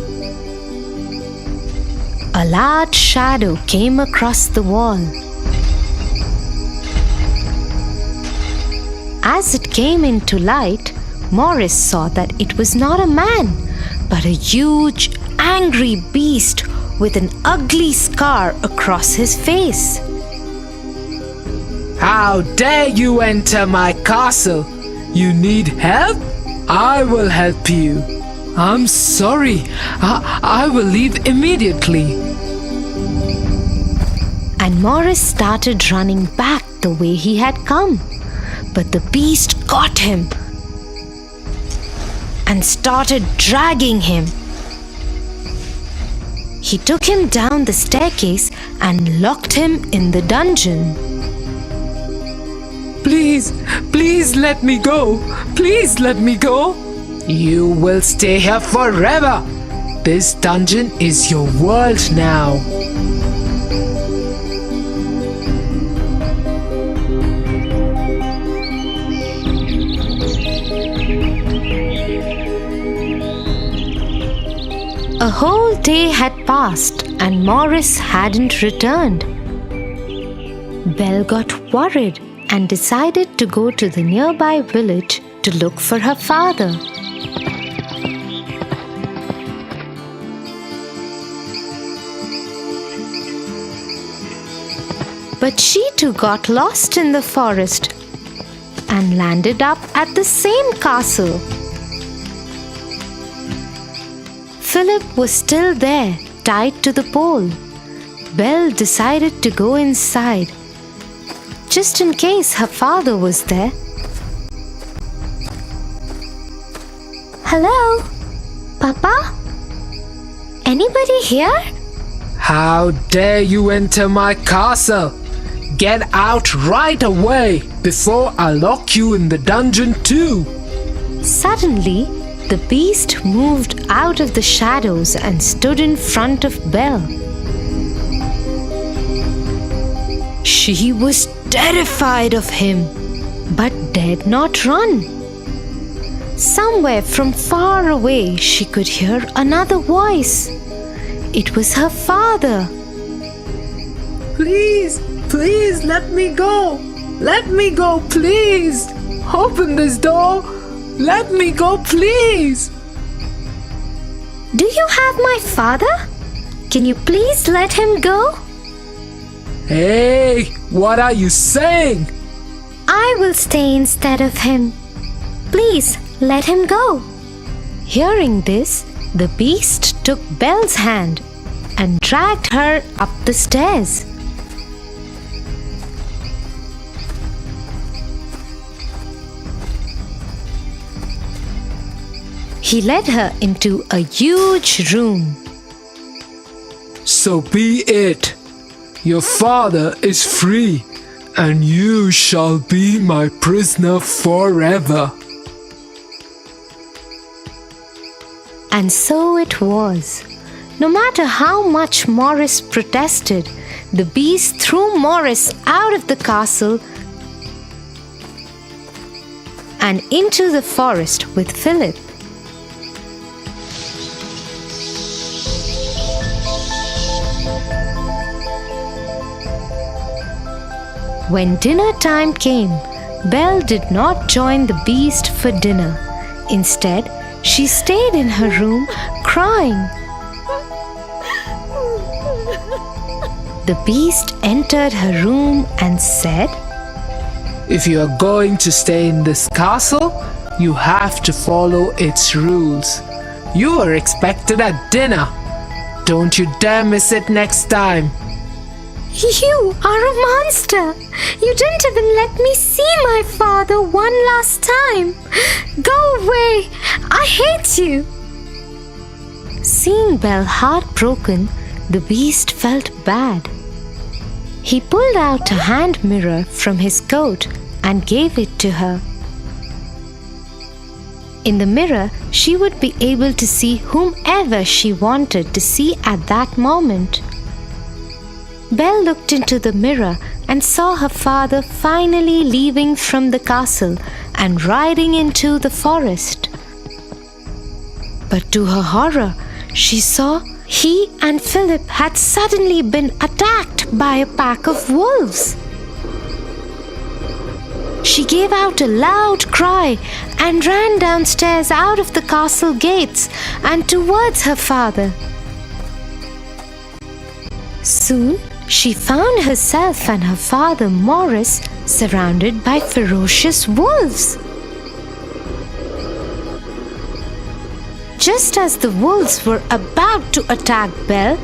A large shadow came across the wall. As it came into light, Morris saw that it was not a man, but a huge, angry beast with an ugly scar across his face. How dare you enter my castle? You need help? I will help you. I'm sorry. I will leave immediately. And Morris started running back the way he had come. But the beast got him and started dragging him. He took him down the staircase and locked him in the dungeon. Please let me go. Please let me go. You will stay here forever. This dungeon is your world now. A whole day had passed and Morris hadn't returned. Belle got worried and decided to go to the nearby village to look for her father. But she too got lost in the forest and landed up at the same castle. Philip was still there, tied to the pole. Belle decided to go inside, just in case her father was there. Hello? Papa? anybody here? How dare you enter my castle? Get out right away before I lock you in the dungeon too. Suddenly, the beast moved out of the shadows and stood in front of Belle. She was terrified of him, but dared not run. Somewhere from far away, she could hear another voice. It was her father. Please, please let me go. Let me go, please. Open this door. Let me go, please. Do you have my father? Can you please let him go? Hey, what are you saying? I will stay instead of him. Please let him go. Hearing this, the beast took Belle's hand and dragged her up the stairs. He led her into a huge room. So be it. Your father is free, and you shall be my prisoner forever. And so it was. No matter how much Morris protested, the beast threw Morris out of the castle and into the forest with Philip. When dinner time came, Belle did not join the beast for dinner. Instead, she stayed in her room crying. The beast entered her room and said, If you are going to stay in this castle, you have to follow its rules. You are expected at dinner. Don't you dare miss it next time. You are a monster. You didn't even let me see my father one last time. Go away. I hate you. Seeing Belle heartbroken, the beast felt bad. He pulled out a hand mirror from his coat and gave it to her. In the mirror, she would be able to see whomever she wanted to see at that moment. Belle looked into the mirror and saw her father finally leaving from the castle and riding into the forest. But to her horror, she saw he and Philip had suddenly been attacked by a pack of wolves. She gave out a loud cry and ran downstairs out of the castle gates and towards her father. Soon, she found herself and her father Morris surrounded by ferocious wolves. Just as the wolves were about to attack Belle,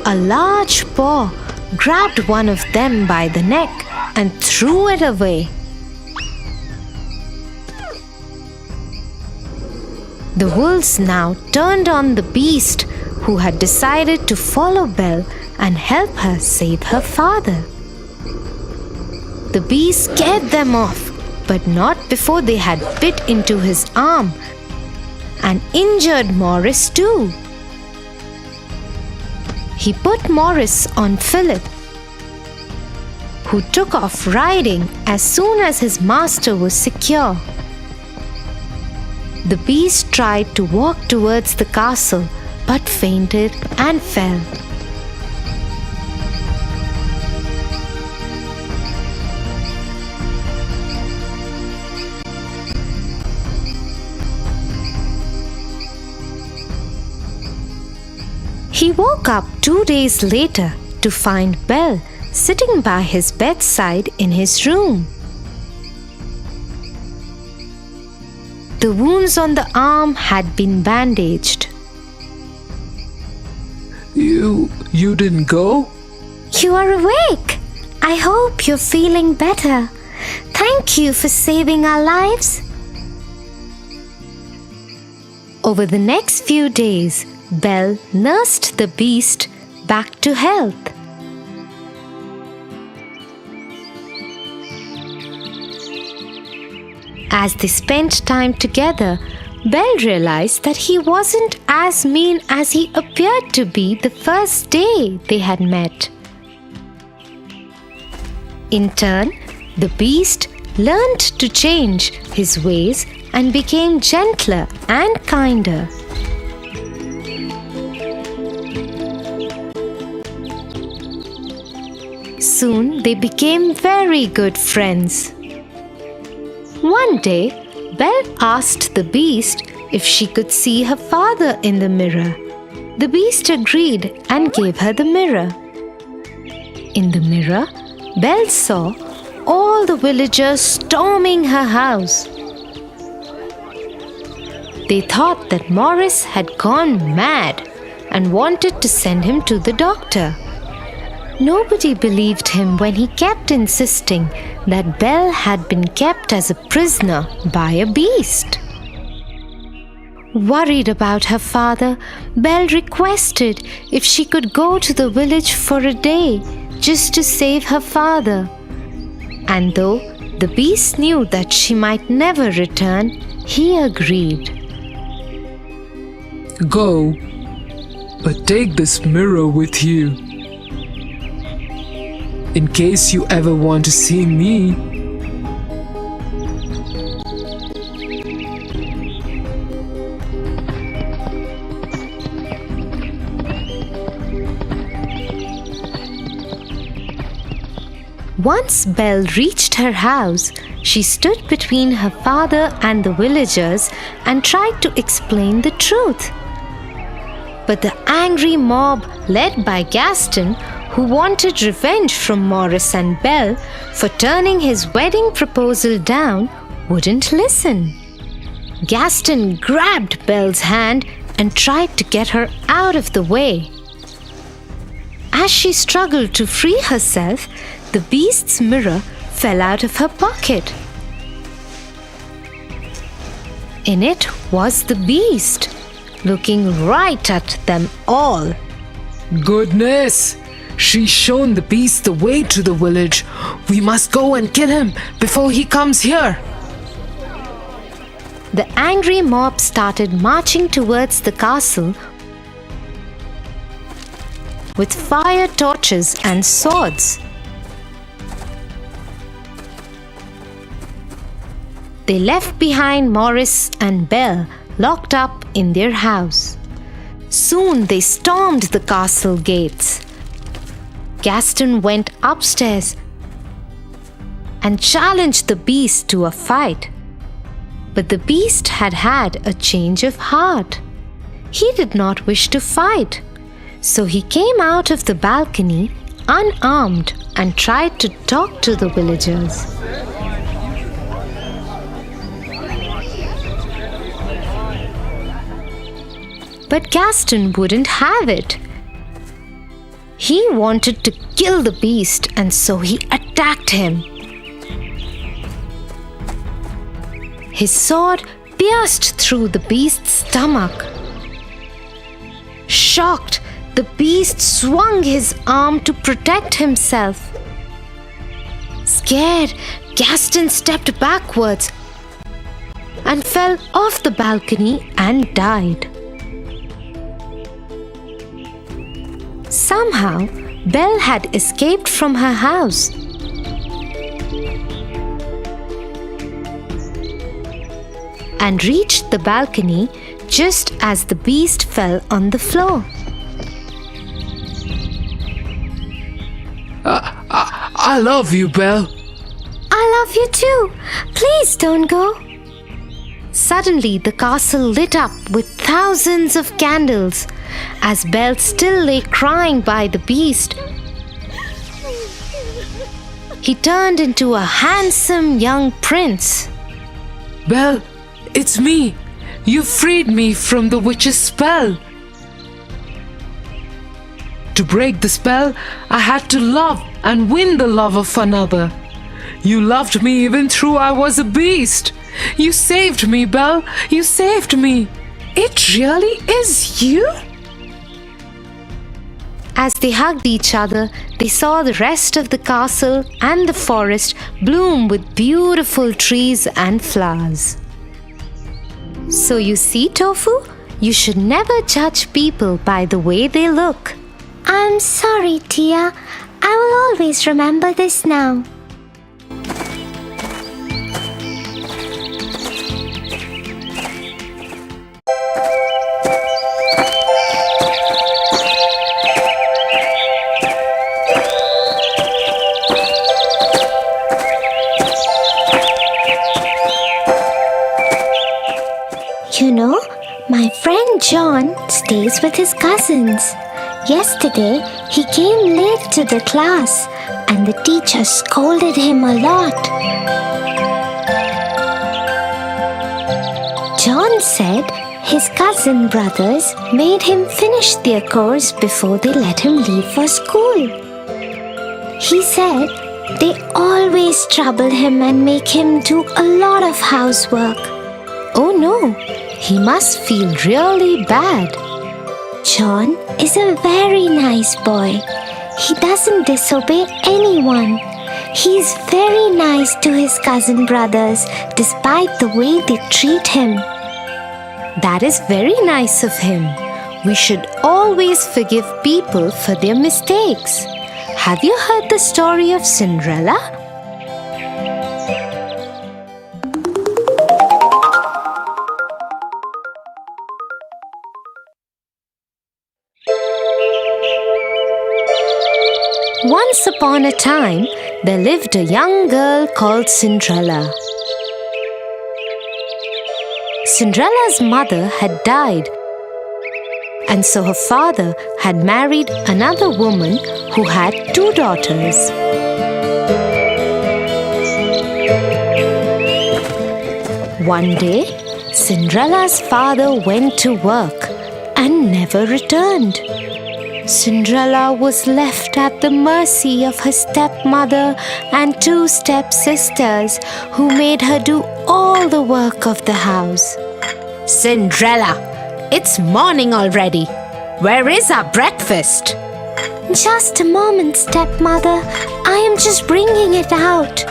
a large paw grabbed one of them by the neck and threw it away. The wolves now turned on the beast, who had decided to follow Belle and help her save her father. The beast scared them off, but not before they had bit into his arm and injured Morris too. He put Morris on Philip, who took off riding as soon as his master was secure. The beast tried to walk towards the castle but fainted and fell. He woke up 2 days later to find Belle sitting by his bedside in his room. The wounds on the arm had been bandaged. You didn't go? You are awake. I hope you're feeling better. Thank you for saving our lives. Over the next few days, Belle nursed the beast back to health. As they spent time together, Belle realized that he wasn't as mean as he appeared to be the first day they had met. In turn, the beast learned to change his ways and became gentler and kinder. Soon they became very good friends. One day, Belle asked the beast if she could see her father in the mirror. The beast agreed and gave her the mirror. In the mirror, Belle saw all the villagers storming her house. They thought that Morris had gone mad and wanted to send him to the doctor. Nobody believed him when he kept insisting that Belle had been kept as a prisoner by a beast. Worried about her father, Belle requested if she could go to the village for a day just to save her father. And though the beast knew that she might never return, he agreed. Go, but take this mirror with you. In case you ever want to see me. Once Belle reached her house, she stood between her father and the villagers and tried to explain the truth. But the angry mob, led by Gaston, who wanted revenge from Morris and Belle for turning his wedding proposal down, wouldn't listen. Gaston grabbed Belle's hand and tried to get her out of the way. As she struggled to free herself, the beast's mirror fell out of her pocket. In it was the beast, looking right at them all. Goodness! She's shown the beast the way to the village. We must go and kill him before he comes here. The angry mob started marching towards the castle with fire torches and swords. They left behind Morris and Belle locked up in their house. Soon they stormed the castle gates. Gaston went upstairs and challenged the beast to a fight. But the beast had had a change of heart. He did not wish to fight, so he came out of the balcony unarmed and tried to talk to the villagers. But Gaston wouldn't have it. He wanted to kill the beast, and so he attacked him. His sword pierced through the beast's stomach. Shocked, the beast swung his arm to protect himself. Scared, Gaston stepped backwards and fell off the balcony and died. Somehow, Belle had escaped from her house. And reached the balcony just as the beast fell on the floor. I love you, Belle. I love you too. Please don't go. Suddenly, the castle lit up with thousands of candles. As Belle still lay crying by the beast, he turned into a handsome young prince. Belle, it's me. You freed me from the witch's spell. To break the spell, I had to love and win the love of another. You loved me even though I was a beast. You saved me, Belle. You saved me. It really is you? As they hugged each other, they saw the rest of the castle and the forest bloom with beautiful trees and flowers. So you see, Tofu, you should never judge people by the way they look. I'm sorry, Tia. I will always remember this now. You know, my friend John stays with his cousins. Yesterday, he came late to the class and the teacher scolded him a lot. John said his cousin brothers made him finish their course before they let him leave for school. He said they always trouble him and make him do a lot of housework. Oh no, he must feel really bad. John is a very nice boy. He doesn't disobey anyone. He's very nice to his cousin brothers despite the way they treat him. That is very nice of him. We should always forgive people for their mistakes. Have you heard the story of Cinderella? Once upon a time, there lived a young girl called Cinderella. Cinderella's mother had died, and so her father had married another woman who had 2 daughters. One day, Cinderella's father went to work and never returned. Cinderella was left at the mercy of her stepmother and 2 stepsisters who made her do all the work of the house. Cinderella, it's morning already. Where is our breakfast? Just a moment, stepmother. I am just bringing it out.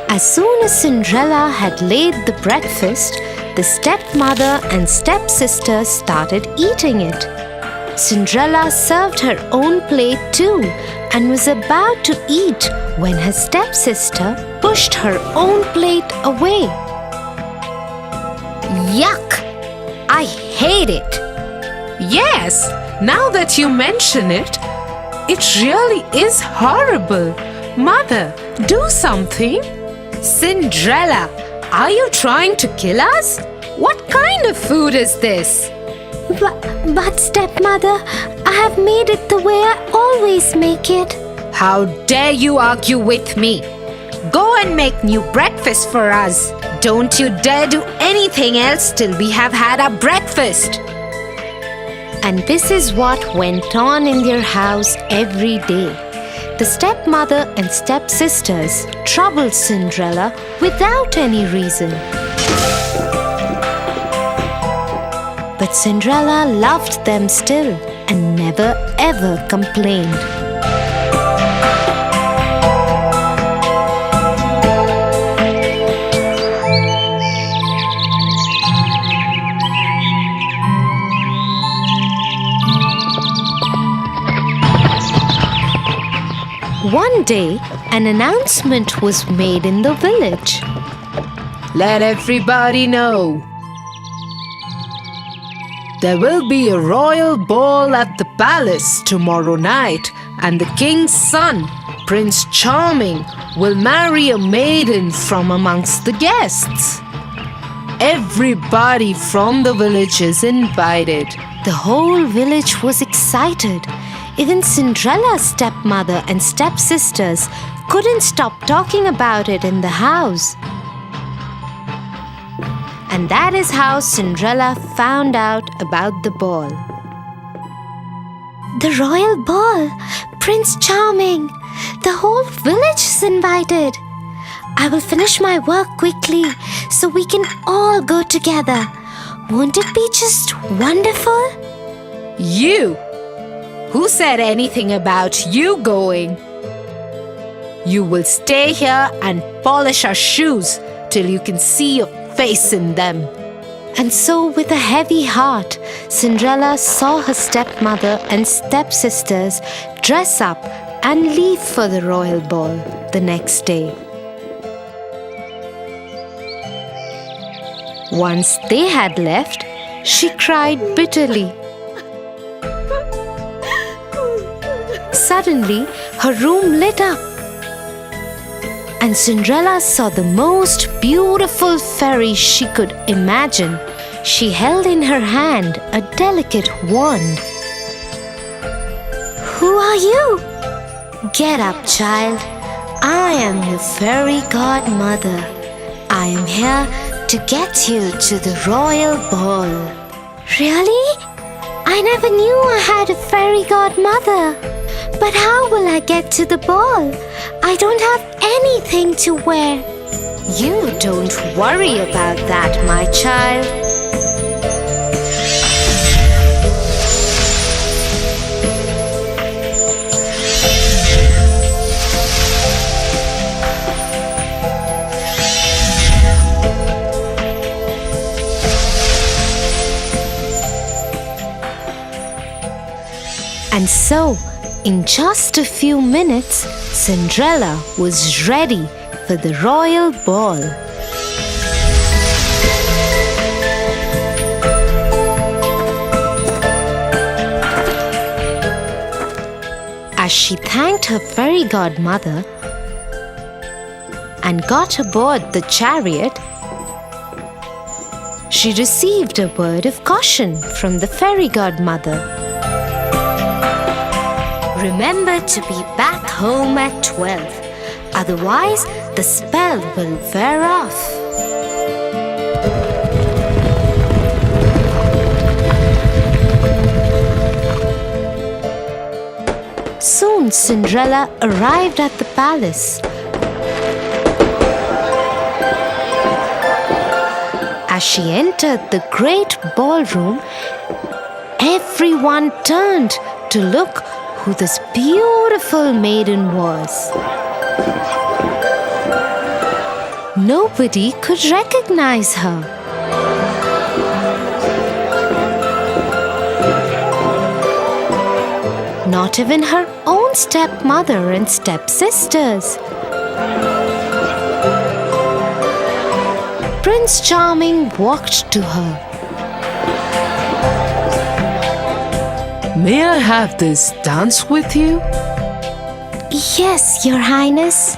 As soon as Cinderella had laid the breakfast, the stepmother and stepsister started eating it. Cinderella served her own plate too and was about to eat when her stepsister pushed her own plate away. Yuck! I hate it. Yes, now that you mention it, it really is horrible. Mother, do something. Cinderella, are you trying to kill us? What kind of food is this? But stepmother, I have made it the way I always make it. How dare you argue with me? Go and make new breakfast for us. Don't you dare do anything else till we have had our breakfast. And this is what went on in their house every day. The stepmother and stepsisters troubled Cinderella without any reason. But Cinderella loved them still and never ever complained. One day, an announcement was made in the village. Let everybody know. There will be a royal ball at the palace tomorrow night, and the king's son, Prince Charming, will marry a maiden from amongst the guests. Everybody from the village is invited. The whole village was excited. Even Cinderella's stepmother and stepsisters couldn't stop talking about it in the house. And that is how Cinderella found out about the ball. The royal ball! Prince Charming! The whole village is invited. I will finish my work quickly so we can all go together. Won't it be just wonderful? You! Who said anything about you going? You will stay here and polish our shoes till you can see your face in them. And so, with a heavy heart, Cinderella saw her stepmother and stepsisters dress up and leave for the royal ball the next day. Once they had left, she cried bitterly. Suddenly, her room lit up, and Cinderella saw the most beautiful fairy she could imagine. She held in her hand a delicate wand. Who are you? Get up, child. I am your fairy godmother. I am here to get you to the royal ball. Really? I never knew I had a fairy godmother. But how will I get to the ball? I don't have anything to wear. You don't worry about that, my child. And so, in just a few minutes, Cinderella was ready for the royal ball. As she thanked her fairy godmother and got aboard the chariot, she received a word of caution from the fairy godmother. Remember to be back home at 12, otherwise the spell will wear off. Soon Cinderella arrived at the palace. As she entered the great ballroom, everyone turned to look who this beautiful maiden was. Nobody could recognize her. Not even her own stepmother and stepsisters. Prince Charming walked to her. May I have this dance with you? Yes, Your Highness.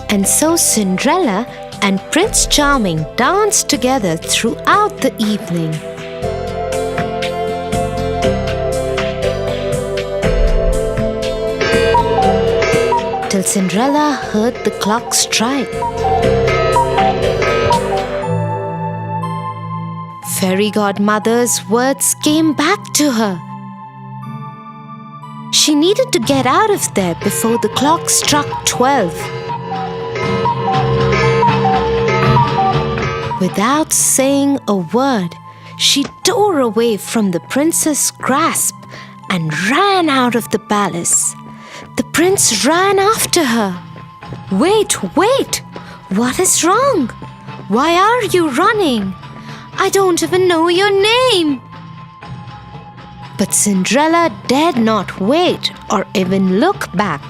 And so Cinderella and Prince Charming danced together throughout the evening. Till Cinderella heard the clock strike. Fairy godmother's words came back to her. She needed to get out of there before the clock struck 12. Without saying a word, she tore away from the prince's grasp and ran out of the palace. The prince ran after her. Wait! What is wrong? Why are you running? I don't even know your name. But Cinderella dared not wait or even look back.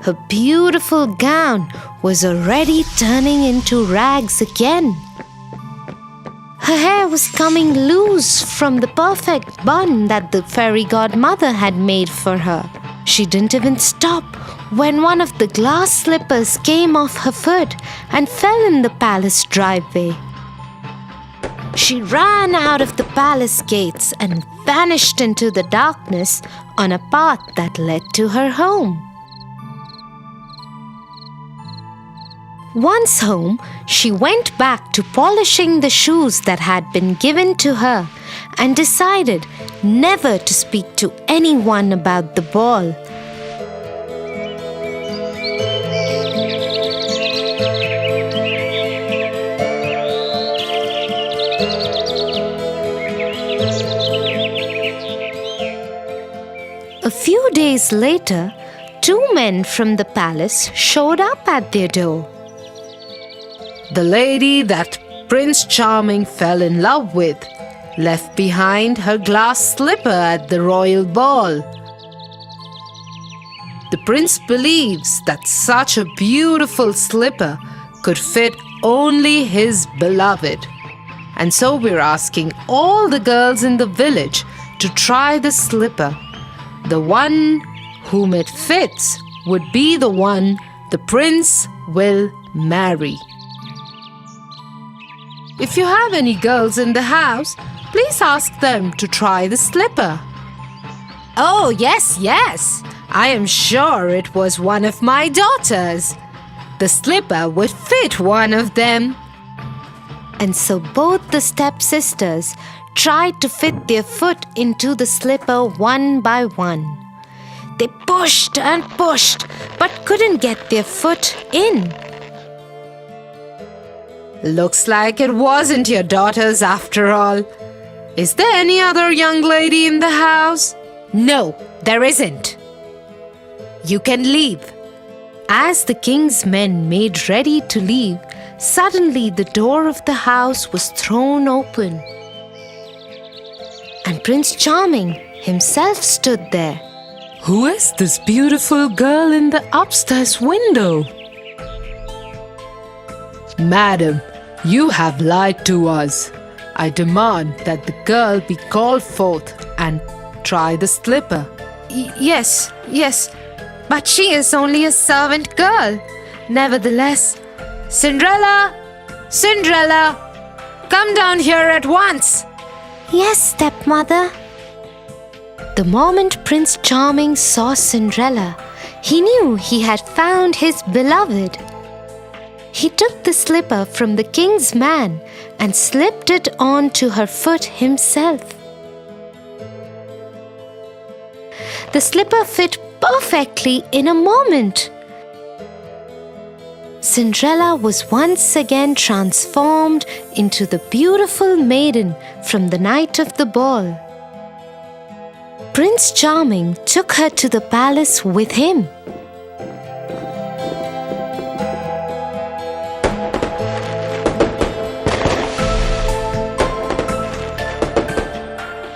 Her beautiful gown was already turning into rags again. Her hair was coming loose from the perfect bun that the fairy godmother had made for her. She didn't even stop when one of the glass slippers came off her foot and fell in the palace driveway. She ran out of the palace gates and vanished into the darkness on a path that led to her home. Once home, she went back to polishing the shoes that had been given to her and decided never to speak to anyone about the ball. days later, 2 men from the palace showed up at their door. The lady that Prince Charming fell in love with left behind her glass slipper at the royal ball. The prince believes that such a beautiful slipper could fit only his beloved. And so we're asking all the girls in the village to try the slipper. The one whom it fits would be the one the prince will marry. If you have any girls in the house, please ask them to try the slipper. Oh, yes, yes. I am sure it was one of my daughters. The slipper would fit one of them. And so both the stepsisters tried to fit their foot into the slipper one by one. They pushed and pushed, but couldn't get their foot in. Looks like it wasn't your daughters after all. Is there any other young lady in the house? No, there isn't. You can leave. As the king's men made ready to leave, suddenly the door of the house was thrown open. And Prince Charming himself stood there. Who is this beautiful girl in the upstairs window? Madam, you have lied to us. I demand that the girl be called forth and try the slipper. Yes, but she is only a servant girl. Nevertheless, Cinderella, come down here at once. Yes, stepmother. The moment Prince Charming saw Cinderella, he knew he had found his beloved. He took the slipper from the king's man and slipped it onto her foot himself. The slipper fit perfectly in a moment. Cinderella was once again transformed into the beautiful maiden from the night of the ball. Prince Charming took her to the palace with him.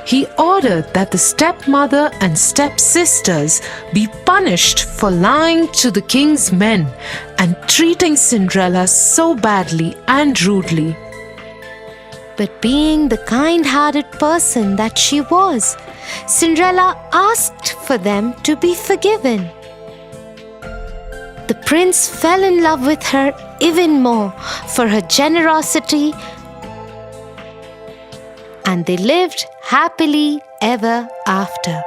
He ordered that the stepmother and stepsisters be punished for lying to the king's men and treating Cinderella so badly and rudely. But being the kind-hearted person that she was, Cinderella asked for them to be forgiven. The prince fell in love with her even more for her generosity, and they lived happily ever after.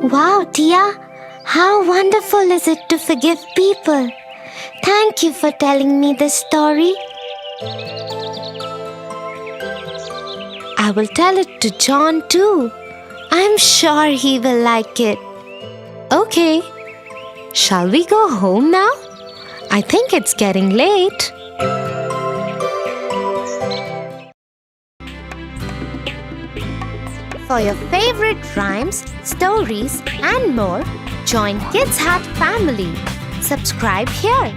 Wow, Tia, how wonderful is it to forgive people? Thank you for telling me this story. I will tell it to John too. I'm sure he will like it. Okay, shall we go home now? I think it's getting late. For your favorite rhymes, stories, and more, join Kids Hut family. Subscribe here.